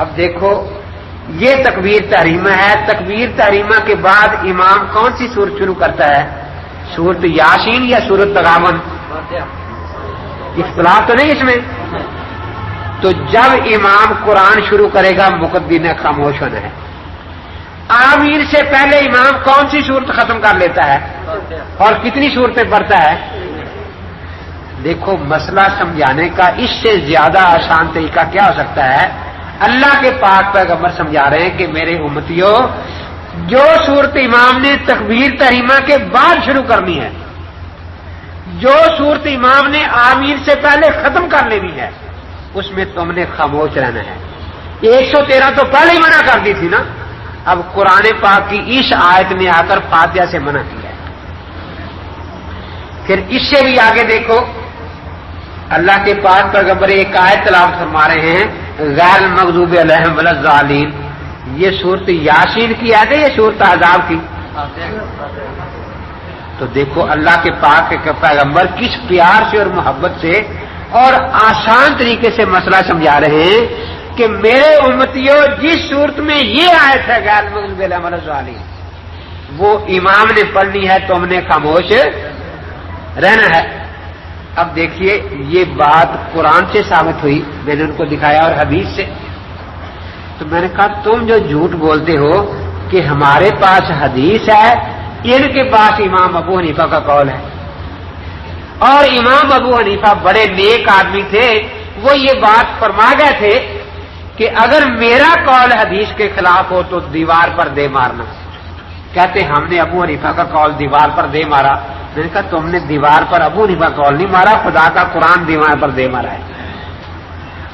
اب دیکھو یہ تکبیر تحریمہ ہے، تکبیر تحریمہ کے بعد امام کون سی سورت شروع کرتا ہے؟ سورت یاسین یا سورت تغابن؟ اختلاف تو نہیں اس میں۔ تو جب امام قرآن شروع کرے گا مقتدی نے خاموش ہونا ہے۔ آمین سے پہلے امام کون سی صورت ختم کر لیتا ہے اور کتنی صورتیں پڑھتا ہے؟ دیکھو مسئلہ سمجھانے کا اس سے زیادہ آسان طریقہ کیا ہو سکتا ہے؟ اللہ کے پاک پیغمبر سمجھا رہے ہیں کہ میرے امتیوں جو صورت امام نے تکبیر تحریمہ کے بعد شروع کرنی ہے، جو صورت امام نے آمین سے پہلے ختم کر لینی ہے، اس میں تم نے خاموش رہنا ہے۔ 113 تو پہلے ہی منع کر دی تھی نا، اب قرآن پاک کی اس آیت نے آ کر فاتحہ سے منع کیا ہے۔ پھر اس سے بھی آگے دیکھو اللہ کے پاک پیغمبر ایک آیت تلاوت فرما رہے ہیں غیر المغضوب علیہم ولا الضالین، یہ صورت یاسین کی آیت ہے یہ صورت احزاب کی؟ تو دیکھو اللہ کے پاک کے پیغمبر کس پیار سے اور محبت سے اور آسان طریقے سے مسئلہ سمجھا رہے ہیں کہ میرے امتیوں جس صورت میں یہ آیت ہے غیر المغضوب علیہم ولا الضالین وہ امام نے پڑھنی ہے، تم نے خاموش رہنا ہے۔ اب دیکھیے یہ بات قرآن سے ثابت ہوئی، میں نے ان کو دکھایا اور حدیث سے۔ تو میں نے کہا تم جو جھوٹ بولتے ہو کہ ہمارے پاس حدیث ہے، ان کے پاس امام ابو حنیفہ کا قول ہے، اور امام ابو حنیفہ بڑے نیک آدمی تھے، وہ یہ بات فرما گئے تھے کہ اگر میرا قول حدیث کے خلاف ہو تو دیوار پر دے مارنا۔ کہتے ہم نے ابو حنیفہ کا قول دیوار پر دے مارا۔ میں نے کہا تم نے دیوار پر ابو حنیفہ قول نہیں مارا، خدا کا قرآن دیوار پر دے مارا ہے،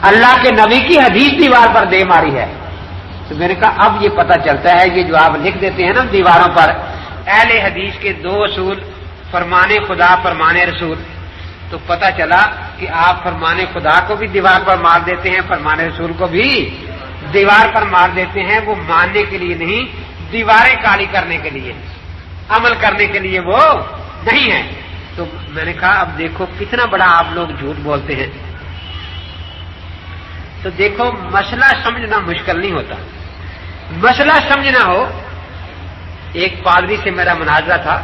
اللہ کے نبی کی حدیث دیوار پر دے ماری ہے۔ تو میں نے کہا اب یہ پتہ چلتا ہے یہ جو آپ لکھ دیتے ہیں نا دیواروں پر اہل حدیث کے دو اصول، فرمانے خدا فرمانے رسول، تو پتہ چلا کہ آپ فرمانے خدا کو بھی دیوار پر مار دیتے ہیں، فرمانے رسول کو بھی دیوار پر مار دیتے ہیں۔ وہ ماننے کے لیے نہیں، دیواریں کالی کرنے کے لیے، عمل کرنے کے لیے وہ نہیں ہے۔ تو میں نے کہا اب دیکھو کتنا بڑا آپ لوگ جھوٹ بولتے ہیں۔ تو دیکھو مسئلہ سمجھنا مشکل نہیں ہوتا، مسئلہ سمجھنا ہو۔ ایک پادری سے میرا مناظرہ تھا،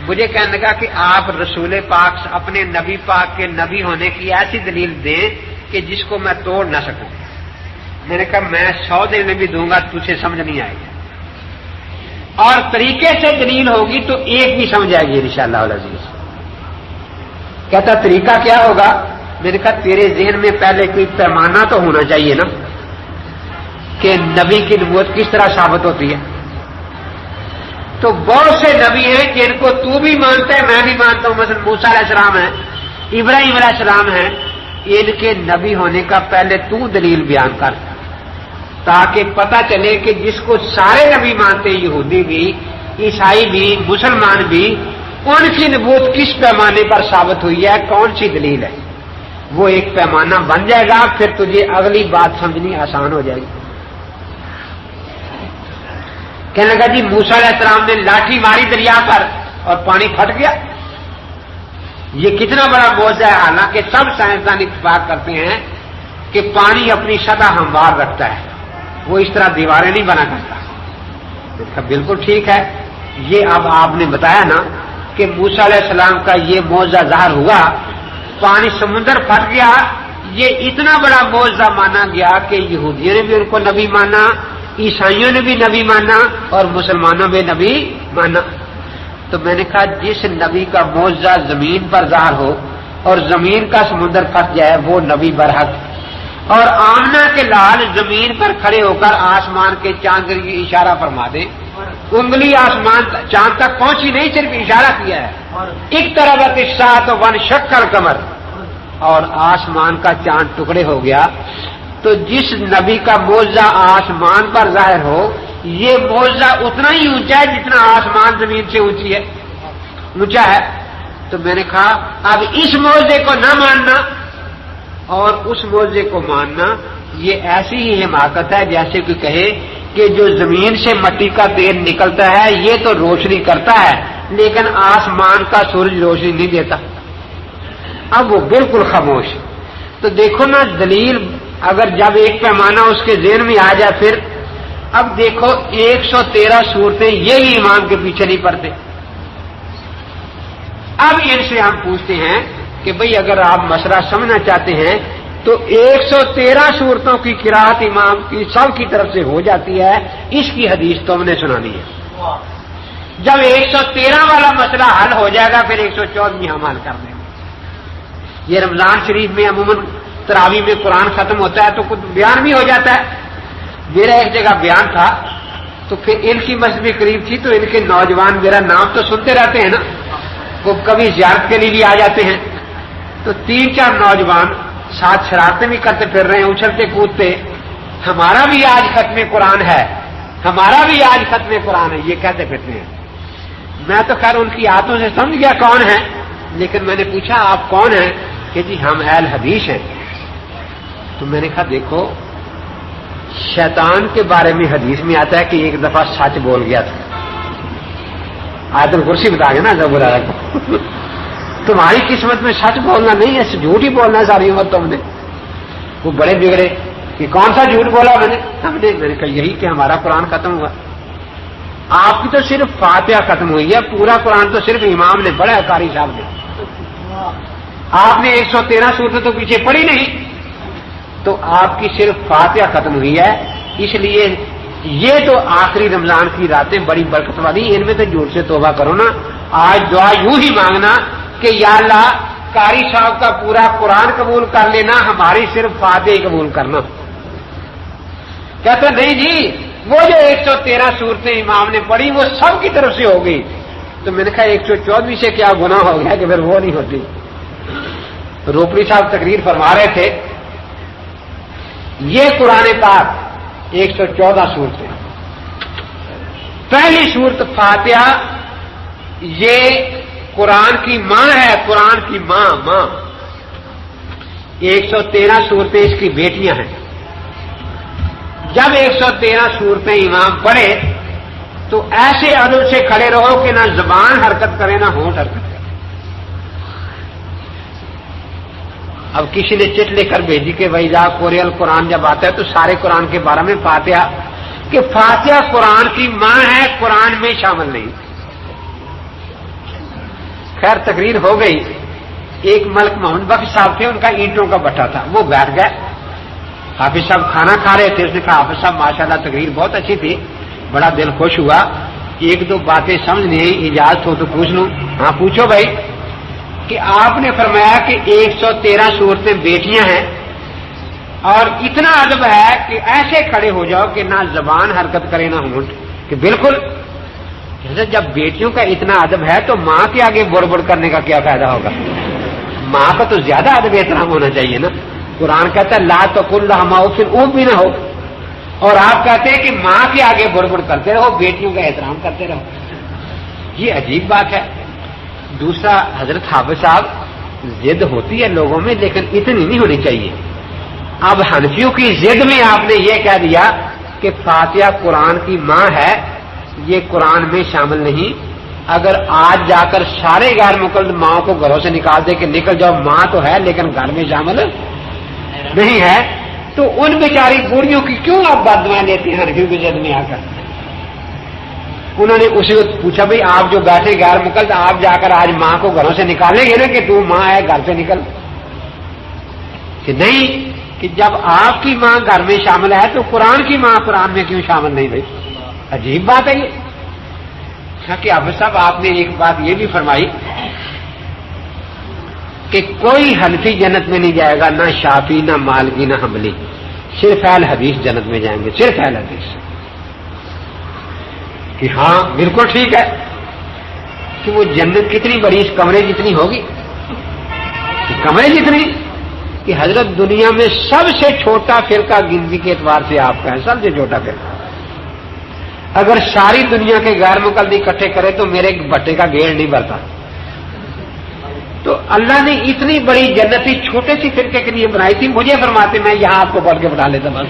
مجھے کہنے لگا کہ آپ رسول پاک اپنے نبی پاک کے نبی ہونے کی ایسی دلیل دیں کہ جس کو میں توڑ نہ سکوں۔ میں نے کہا میں 100 دن میں بھی دوں گا، تجھے سمجھ نہیں آئے گی، اور طریقے سے دلیل ہوگی تو ایک بھی سمجھ آئے گی انشاءاللہ العزیز۔ کہتا طریقہ کیا ہوگا؟ میں نے کہا تیرے ذہن میں پہلے کوئی پیمانہ تو ہونا چاہیے نا کہ نبی کی نبوت کس طرح ثابت ہوتی ہے۔ تو بہت سے نبی ہیں جن کو تو بھی مانتا ہے میں بھی مانتا ہوں، مثلا موسیٰ علیہ السلام ہیں، ابراہیم علیہ السلام ہیں، ان کے نبی ہونے کا پہلے تو دلیل بیان کر تاکہ پتہ چلے کہ جس کو سارے نبی مانتے یہودی بھی عیسائی بھی مسلمان بھی ان کی نبوت کس پیمانے پر ثابت ہوئی ہے، کون سی دلیل ہے، وہ ایک پیمانہ بن جائے گا، پھر تجھے اگلی بات سمجھنی آسان ہو جائے گی۔ کہنے لگا جی موسیٰ علیہ السلام نے لاٹھی ماری دریا پر اور پانی پھٹ گیا، یہ کتنا بڑا معجزہ ہے، حالانکہ سب سائنسدان اتفاق کرتے ہیں کہ پانی اپنی سطح ہموار رکھتا ہے، وہ اس طرح دیواریں نہیں بنا کرتا۔ بالکل ٹھیک ہے، یہ اب آپ نے بتایا نا کہ موسیٰ علیہ السلام کا یہ معجزہ ظاہر ہوا، پانی سمندر پھٹ گیا، یہ اتنا بڑا معجزہ مانا گیا کہ یہودیوں نے بھی ان کو نبی مانا، عیسائیوں نے بھی نبی مانا اور مسلمانوں نے نبی مانا۔ تو میں نے کہا جس نبی کا معجزہ زمین پر ظاہر ہو اور زمین کا سمندر پھٹ جائے وہ نبی برحق، اور آمنہ کے لال زمین پر کھڑے ہو کر آسمان کے چاند کی اشارہ فرما دیں، انگلی آسمان چاند تک پہنچی نہیں، صرف اشارہ کیا ہے، ایک طرف الساعۃ وانشق القمر، اور آسمان کا چاند ٹکڑے ہو گیا۔ تو جس نبی کا معجزہ آسمان پر ظاہر ہو، یہ معجزہ اتنا ہی اونچا ہے جتنا آسمان زمین سے اونچی ہے، اونچا ہے۔ تو میں نے کہا اب اس معجزے کو نہ ماننا اور اس معجزے کو ماننا، یہ ایسی ہی حماقت ہے جیسے کہ کہے کہ جو زمین سے مٹی کا تیل نکلتا ہے یہ تو روشنی کرتا ہے لیکن آسمان کا سورج روشنی نہیں دیتا۔ اب وہ بالکل خاموش۔ تو دیکھو نا دلیل اگر جب ایک پیمانہ اس کے ذہن میں آ جائے، پھر اب دیکھو 113 صورتیں یہی امام کے پیچھے نہیں پڑتے۔ اب ان سے ہم پوچھتے ہیں کہ بھئی اگر آپ مسئلہ سمجھنا چاہتے ہیں تو 113 صورتوں کی قراءت امام کی سب کی طرف سے ہو جاتی ہے، اس کی حدیث تم نے سنانی ہے۔ جب 113 والا مسئلہ حل ہو جائے گا پھر 114 ہم حل کر دیں گے۔ یہ رمضان شریف میں عموماً تراویح میں قرآن ختم ہوتا ہے تو کچھ بیان بھی ہو جاتا ہے۔ میرا ایک جگہ بیان تھا تو پھر ان کی مسجد قریب تھی تو ان کے نوجوان میرا نام تو سنتے رہتے ہیں نا، وہ کبھی زیارت کے لیے بھی آ جاتے ہیں، تو 3-4 نوجوان ساتھ شرارتیں بھی کرتے پھر رہے ہیں، اچھلتے کودتے، ہمارا بھی آج ختم قرآن ہے، ہمارا بھی آج ختم قرآن ہے، یہ کہتے پھرتے ہیں۔ میں تو خیر ان کی آتوں سے سمجھ گیا کون ہے، لیکن میں نے پوچھا آپ کون ہیں؟ کہ جی ہم اہل حدیث ہیں۔ تو میں نے کہا دیکھو شیطان کے بارے میں حدیث میں آتا ہے کہ ایک دفعہ سچ بول گیا تھا، آیت الکرسی بتا گیا نا جب بولا رہا تمہاری قسمت میں سچ بولنا نہیں ہے، جھوٹ ہی بولنا ہے ساری عمر تم نے۔ وہ بڑے بگڑے کہ کون سا جھوٹ بولا میں نے کہا یہی کہ ہمارا قرآن ختم ہوا۔ آپ کی تو صرف فاتحہ ختم ہوئی ہے، پورا قرآن تو صرف امام نے پڑھا ہے، قاری صاحب نے، آپ نے 113 صورتیں تو پیچھے پڑھی نہیں، تو آپ کی صرف فاتحہ ختم ہوئی ہے۔ اس لیے یہ تو آخری رمضان کی راتیں بڑی برکت والی، ان میں تو جھوٹ سے توبہ کرو نا۔ آج دعا یوں ہی مانگنا کہ یا اللہ قاری صاحب کا پورا قرآن قبول کر لینا، ہماری صرف فاتحہ قبول کرنا۔ کہتے نہیں جی وہ جو 113 صورتیں امام نے پڑھی وہ سب کی طرف سے ہو گئی۔ تو میں نے کہا 114 سے کیا گناہ ہو گیا کہ پھر وہ نہیں ہوتی۔ روپڑی صاحب تقریر فرما رہے تھے، یہ قرآن پاک 114 صورتیں، پہلی صورت فاتحہ یہ قرآن کی ماں ہے، قرآن کی ماں 113 صورتیں اس کی بیٹیاں ہیں۔ جب 113 صورتیں امام پڑھے تو ایسے ادب سے کھڑے رہو کہ نہ زبان حرکت کرے نہ ہونٹ حرکت کرے۔ اب کسی نے چٹ لے کر بھیجی کہ وَإِذَا قُرِئَ الْقُرْآنُ جب آتا ہے تو سارے قرآن کے بارے میں فاتحہ، کہ فاتحہ قرآن کی ماں ہے، قرآن میں شامل نہیں۔ خیر تقریر ہو گئی، ایک ملک محمد بخش صاحب تھے، ان کا اینٹوں کا بٹا تھا، وہ بیٹھ گئے، حافظ صاحب کھانا کھا رہے تھے، اس نے کہا حافظ صاحب ماشاءاللہ تقریر بہت اچھی تھی، بڑا دل خوش ہوا، 1-2 باتیں سمجھ نہیں، اجازت ہو تو پوچھ لوں؟ ہاں پوچھو بھائی۔ کہ آپ نے فرمایا کہ 113 صورتیں بیٹیاں ہیں اور اتنا ادب ہے کہ ایسے کھڑے ہو جاؤ کہ نہ زبان حرکت کرے نہ ہونٹ، کہ بالکل جیسے جب بیٹیوں کا اتنا ادب ہے تو ماں کے آگے بڑ بڑ کرنے کا کیا فائدہ ہوگا؟ ماں کا تو زیادہ ادب احترام ہونا چاہیے نا۔ قرآن کہتا ہے لا تقل لهما اف، اف بھی نہ ہو، اور آپ کہتے ہیں کہ ماں کے آگے بڑ بڑ کرتے رہو، بیٹیوں کا احترام کرتے رہو۔ یہ عجیب بات ہے. دوسرا حضرت حافظ صاحب ضد ہوتی ہے لوگوں میں لیکن اتنی نہیں ہونی چاہیے. اب حنفیوں کی ضد میں آپ نے یہ کہہ دیا کہ فاتحہ قرآن کی ماں ہے، یہ قرآن میں شامل نہیں. اگر آج جا کر سارے غیر مقلد ماں کو گھروں سے نکال دے کہ نکل جاؤ، ماں تو ہے لیکن گھر میں شامل نہیں ہے، تو ان بیچاری بوڑھیوں کی کیوں آپ بد دعائیں لیتے ہیں حنفیوں کی ضد میں آ کر؟ انہوں نے اسی وقت پوچھا بھائی آپ جو بیٹھے غیر مقلد، آپ جا کر آج ماں کو گھروں سے نکالیں گے نا کہ تو ماں ہے گھر سے نکل؟ کہ نہیں، کہ جب آپ کی ماں گھر میں شامل ہے تو قرآن کی ماں قرآن میں کیوں شامل نہیں بھائی؟ عجیب بات ہے یہ. کہ حافظ صاحب آپ نے ایک بات یہ بھی فرمائی کہ کوئی حنفی جنت میں نہیں جائے گا، نہ شافی، نہ مالکی، نہ حنبلی، صرف اہل حدیث جنت میں جائیں گے، صرف اہل حدیث. کہ ہاں بالکل ٹھیک ہے. کہ وہ جنت کتنی بڑی، اس کمرے جتنی ہوگی، کمرے جتنی، کہ حضرت دنیا میں سب سے چھوٹا فرقہ گنتی کے اعتبار سے آپ کا ہے، سب سے چھوٹا فرقہ. اگر ساری دنیا کے غیر مقلد اکٹھے کرے تو میرے بٹے کا گیڑ نہیں بھرتا. تو اللہ نے اتنی بڑی جنتی چھوٹے سی فرقے کے لیے بنائی تھی. مجھے فرماتے میں یہاں آپ کو پڑھ کے بتا لیتا بس،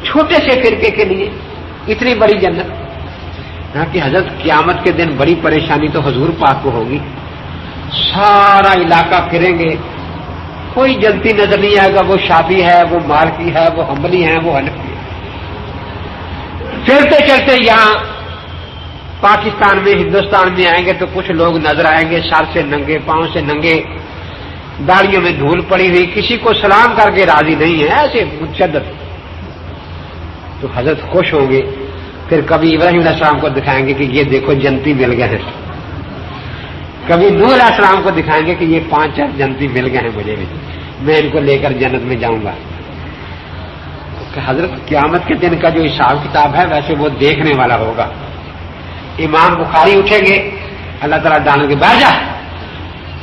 چھوٹے سے فرقے کے لیے اتنی بڑی جنت. کہ حضرت قیامت کے دن بڑی پریشانی تو حضور پاک کو ہوگی. سارا علاقہ پھریں گے، کوئی جلتی نظر نہیں آئے گا وہ شافی ہے، وہ مالکی ہے، وہ حنبلی ہے، وہ حنفی ہے. چلتے چلتے یہاں پاکستان میں، ہندوستان میں آئیں گے تو کچھ لوگ نظر آئیں گے سر سے ننگے، پاؤں سے ننگے، داڑھیوں میں دھول پڑی ہوئی، کسی کو سلام کر کے راضی نہیں ہے، ایسے مشدد. تو حضرت خوش ہوں گے. پھر کبھی ابراہیم علیہ السلام کو دکھائیں گے کہ یہ دیکھو جنتی مل گئے ہیں، کبھی نوح علیہ السلام کو دکھائیں گے کہ یہ 5 جنتی مل گئے ہیں مجھے بھی، میں ان کو لے کر جنت میں جاؤں گا. کہ حضرت قیامت کے دن کا جو حساب کتاب ہے ویسے وہ دیکھنے والا ہوگا. امام بخاری اٹھیں گے، اللہ تعالیٰ ڈالیں گے بیٹھ جا،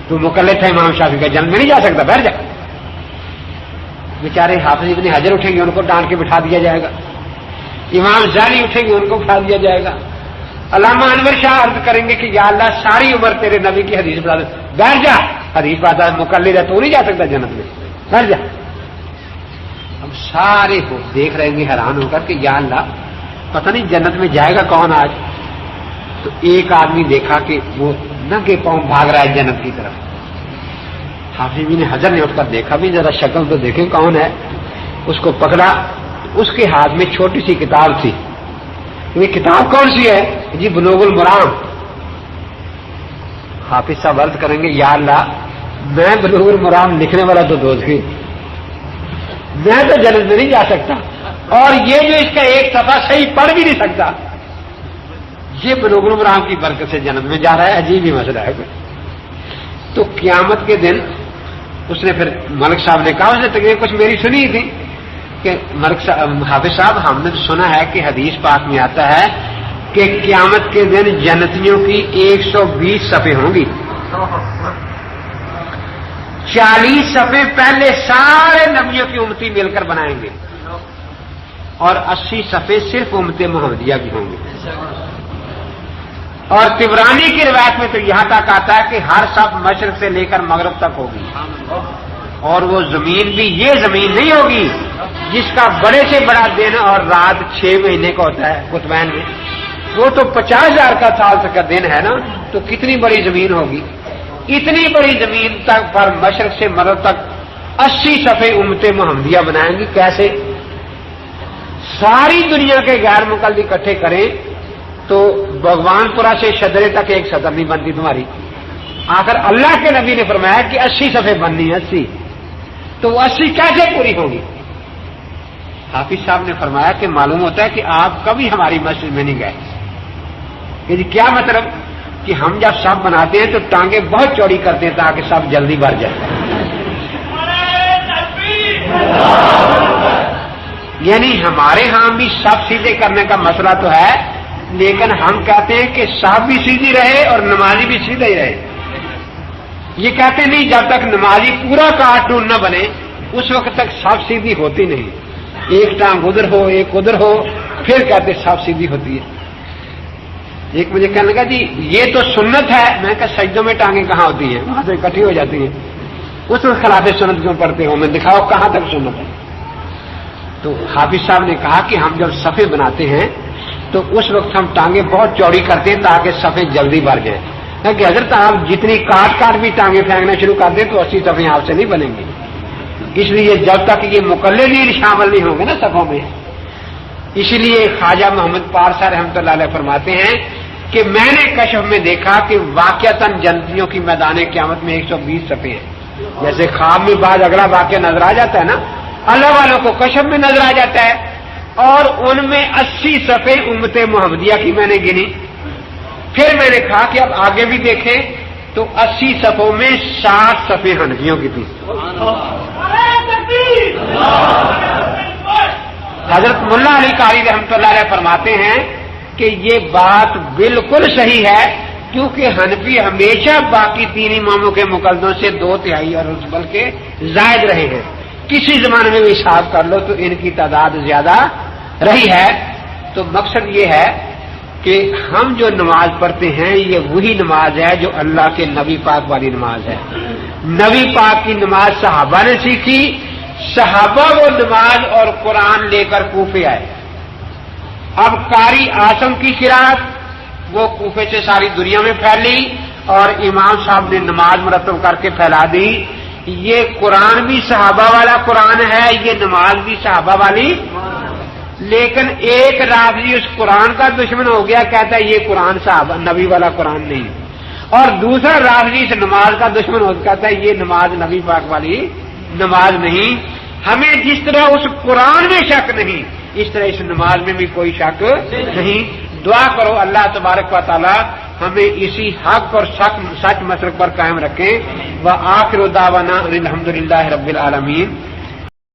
تو مقلد ہے امام شافعی کا، جنت میں نہیں جا سکتا، بیٹھ جا. بیچارے حافظ ابن حجر اٹھیں گے، ان کو ڈانٹ کے بٹھا دیا جائے گا. امام زالی اٹھیں گے، ان کو بٹھا دیا جائے گا. علامہ انور شاہ عرض کریں گے کہ یا اللہ ساری عمر تیرے نبی کی حدیث بتا دے، بیٹھ جا، حدیث بتا مقلد ہے تو نہیں جا سکتا جنت میں، بیٹھ جا. اب سارے کو دیکھ رہے ہیں حیران ہو کر کہ یا اللہ پتہ نہیں جنت میں جائے گا کون آج. تو ایک آدمی دیکھا کہ وہ ننگے پاؤں بھاگ رہا ہے جنت کی طرف. حافظ ابن حجر نے اٹھ کر دیکھا بھی ذرا شکل تو دیکھیں کون ہے. اس کو پکڑا، اس کے ہاتھ میں چھوٹی سی کتاب تھی. یہ کتاب کون سی ہے؟ جی بلوغ المرام. حافظ صاحب عرض کریں گے یا اللہ میں بلوغ المرام لکھنے والا تو دوزخی، میں تو جنت میں نہیں جا سکتا، اور یہ جو اس کا ایک صفحہ صحیح پڑھ بھی نہیں سکتا، یہ بلوغ المرام کی برکت سے جنت میں جا رہا ہے. عجیب ہی مسئلہ ہے. تو قیامت کے دن اس نے پھر ملک صاحب نے کہا، اس نے تقریر کچھ میری سنی تھی کہ حافظ صاحب ہم نے سنا ہے کہ حدیث پاک میں آتا ہے کہ قیامت کے دن جنتیوں کی 120 صفیں ہوں گی. 40 صفیں پہلے سارے نبیوں کی امتی مل کر بنائیں گے، اور 80 صفیں صرف امت محمدیہ کی ہوں گی. اور طبرانی کی روایت میں تو یہاں تک آتا ہے کہ ہر صف مشرق سے لے کر مغرب تک ہوگی. اور وہ زمین بھی یہ زمین نہیں ہوگی جس کا بڑے سے بڑا دن اور رات 6 مہینے کا ہوتا ہے قطبین میں، وہ تو 50,000 کا سال کا دن ہے نا. تو کتنی بڑی زمین ہوگی. اتنی بڑی زمین تک پر مشرق سے مغرب تک 80 صفیں امت محمدیہ بنائیں گی. کیسے؟ ساری دنیا کے غیر مقلد اکٹھے کریں تو بھگوان پورا سے شدرے تک ایک صدر نہیں بنتی تمہاری. آخر اللہ کے نبی نے فرمایا کہ 80 صفیں بننی ہے، 80. تو وہ 80 کیسے پوری ہوگی؟ حافظ صاحب نے فرمایا کہ معلوم ہوتا ہے کہ آپ کبھی ہماری مسجد میں نہیں گئے. کہ جی کیا مطلب؟ کہ ہم جب سب بناتے ہیں تو ٹانگیں بہت چوڑی کرتے ہیں تاکہ سب جلدی بھر جائے. یعنی ہمارے ہاں بھی سب سیدھے کرنے کا مسئلہ تو ہے، لیکن ہم کہتے ہیں کہ صاحب بھی سیدھی رہے اور نمازی بھی سیدھا ہی رہے. یہ کہتے نہیں جب تک نمازی پورا کارٹون نہ بنے اس وقت تک صاف سیدھی ہوتی نہیں. ایک ٹانگ ادھر ہو ایک ادھر ہو پھر کہتے صاف سیدھی ہوتی ہے. ایک مجھے کہنے لگا جی یہ تو سنت ہے. میں کہا سجدوں میں ٹانگیں کہاں ہوتی ہیں, وہاں سے اکٹھی ہو جاتی ہیں. اس وقت خلاف سنت کیوں پڑھتے ہو, میں دکھاؤ کہاں تک سنت ہے. تو حافظ صاحب نے کہا کہ ہم جب صفے بناتے ہیں تو اس وقت ہم ٹانگیں بہت چوڑی کرتے ہیں تاکہ صفے جلدی بھر جائیں. کہ حضرت آپ جتنی کاٹ بھی ٹانگیں پھینکنا شروع کر دیں تو 80 صفیں آپ سے نہیں بنیں گی. اس لیے جب تک یہ مقلدین شامل نہیں ہوں گے نا صفوں میں, اسی لیے خواجہ محمد پارسا رحمۃ اللہ علیہ فرماتے ہیں کہ میں نے کشف میں دیکھا کہ واقعتاً جنتیوں کی میدان قیامت میں 120 صفیں ہیں. جیسے خواب میں بعد اگلا واقعہ نظر آ جاتا ہے نا, اللہ والوں کو کشف میں نظر آ جاتا ہے, اور ان میں 80 صفیں امت محمدیہ کی میں نے گنی. پھر میں نے کہا کہ اب آگے بھی دیکھیں تو 80 صفوں میں 60 صفیں حنفیوں کی تھی. حضرت ملا علی قاری رحمۃ اللہ علیہ فرماتے ہیں کہ یہ بات بالکل صحیح ہے, کیونکہ حنفی ہمیشہ باقی 3 اماموں کے مقلدوں سے 2/3 اور بلکہ زائد رہے ہیں. کسی زمانے میں بھی حساب کر لو تو ان کی تعداد زیادہ رہی ہے. تو مقصد یہ ہے کہ ہم جو نماز پڑھتے ہیں یہ وہی نماز ہے جو اللہ کے نبی پاک والی نماز ہے. نبی پاک کی نماز صحابہ نے سیکھی, صحابہ وہ نماز اور قرآن لے کر کوفے آئے. اب قاری اعظم کی قرات وہ کوفے سے ساری دنیا میں پھیلی اور امام صاحب نے نماز مرتب کر کے پھیلا دی. یہ قرآن بھی صحابہ والا قرآن ہے, یہ نماز بھی صحابہ والی. لیکن ایک رافضی اس قرآن کا دشمن ہو گیا, کہتا ہے یہ قرآن صحابہ نبی والا قرآن نہیں, اور دوسرا رافضی اس نماز کا دشمن ہو کہتا ہے یہ نماز نبی پاک والی نماز نہیں. ہمیں جس طرح اس قرآن میں شک نہیں, اس طرح اس نماز میں بھی کوئی شک نہیں. دعا کرو اللہ تبارک و تعالی ہمیں اسی حق اور سچ مسلک پر قائم رکھیں. وآخر دعوانا الحمدللہ رب العالمین.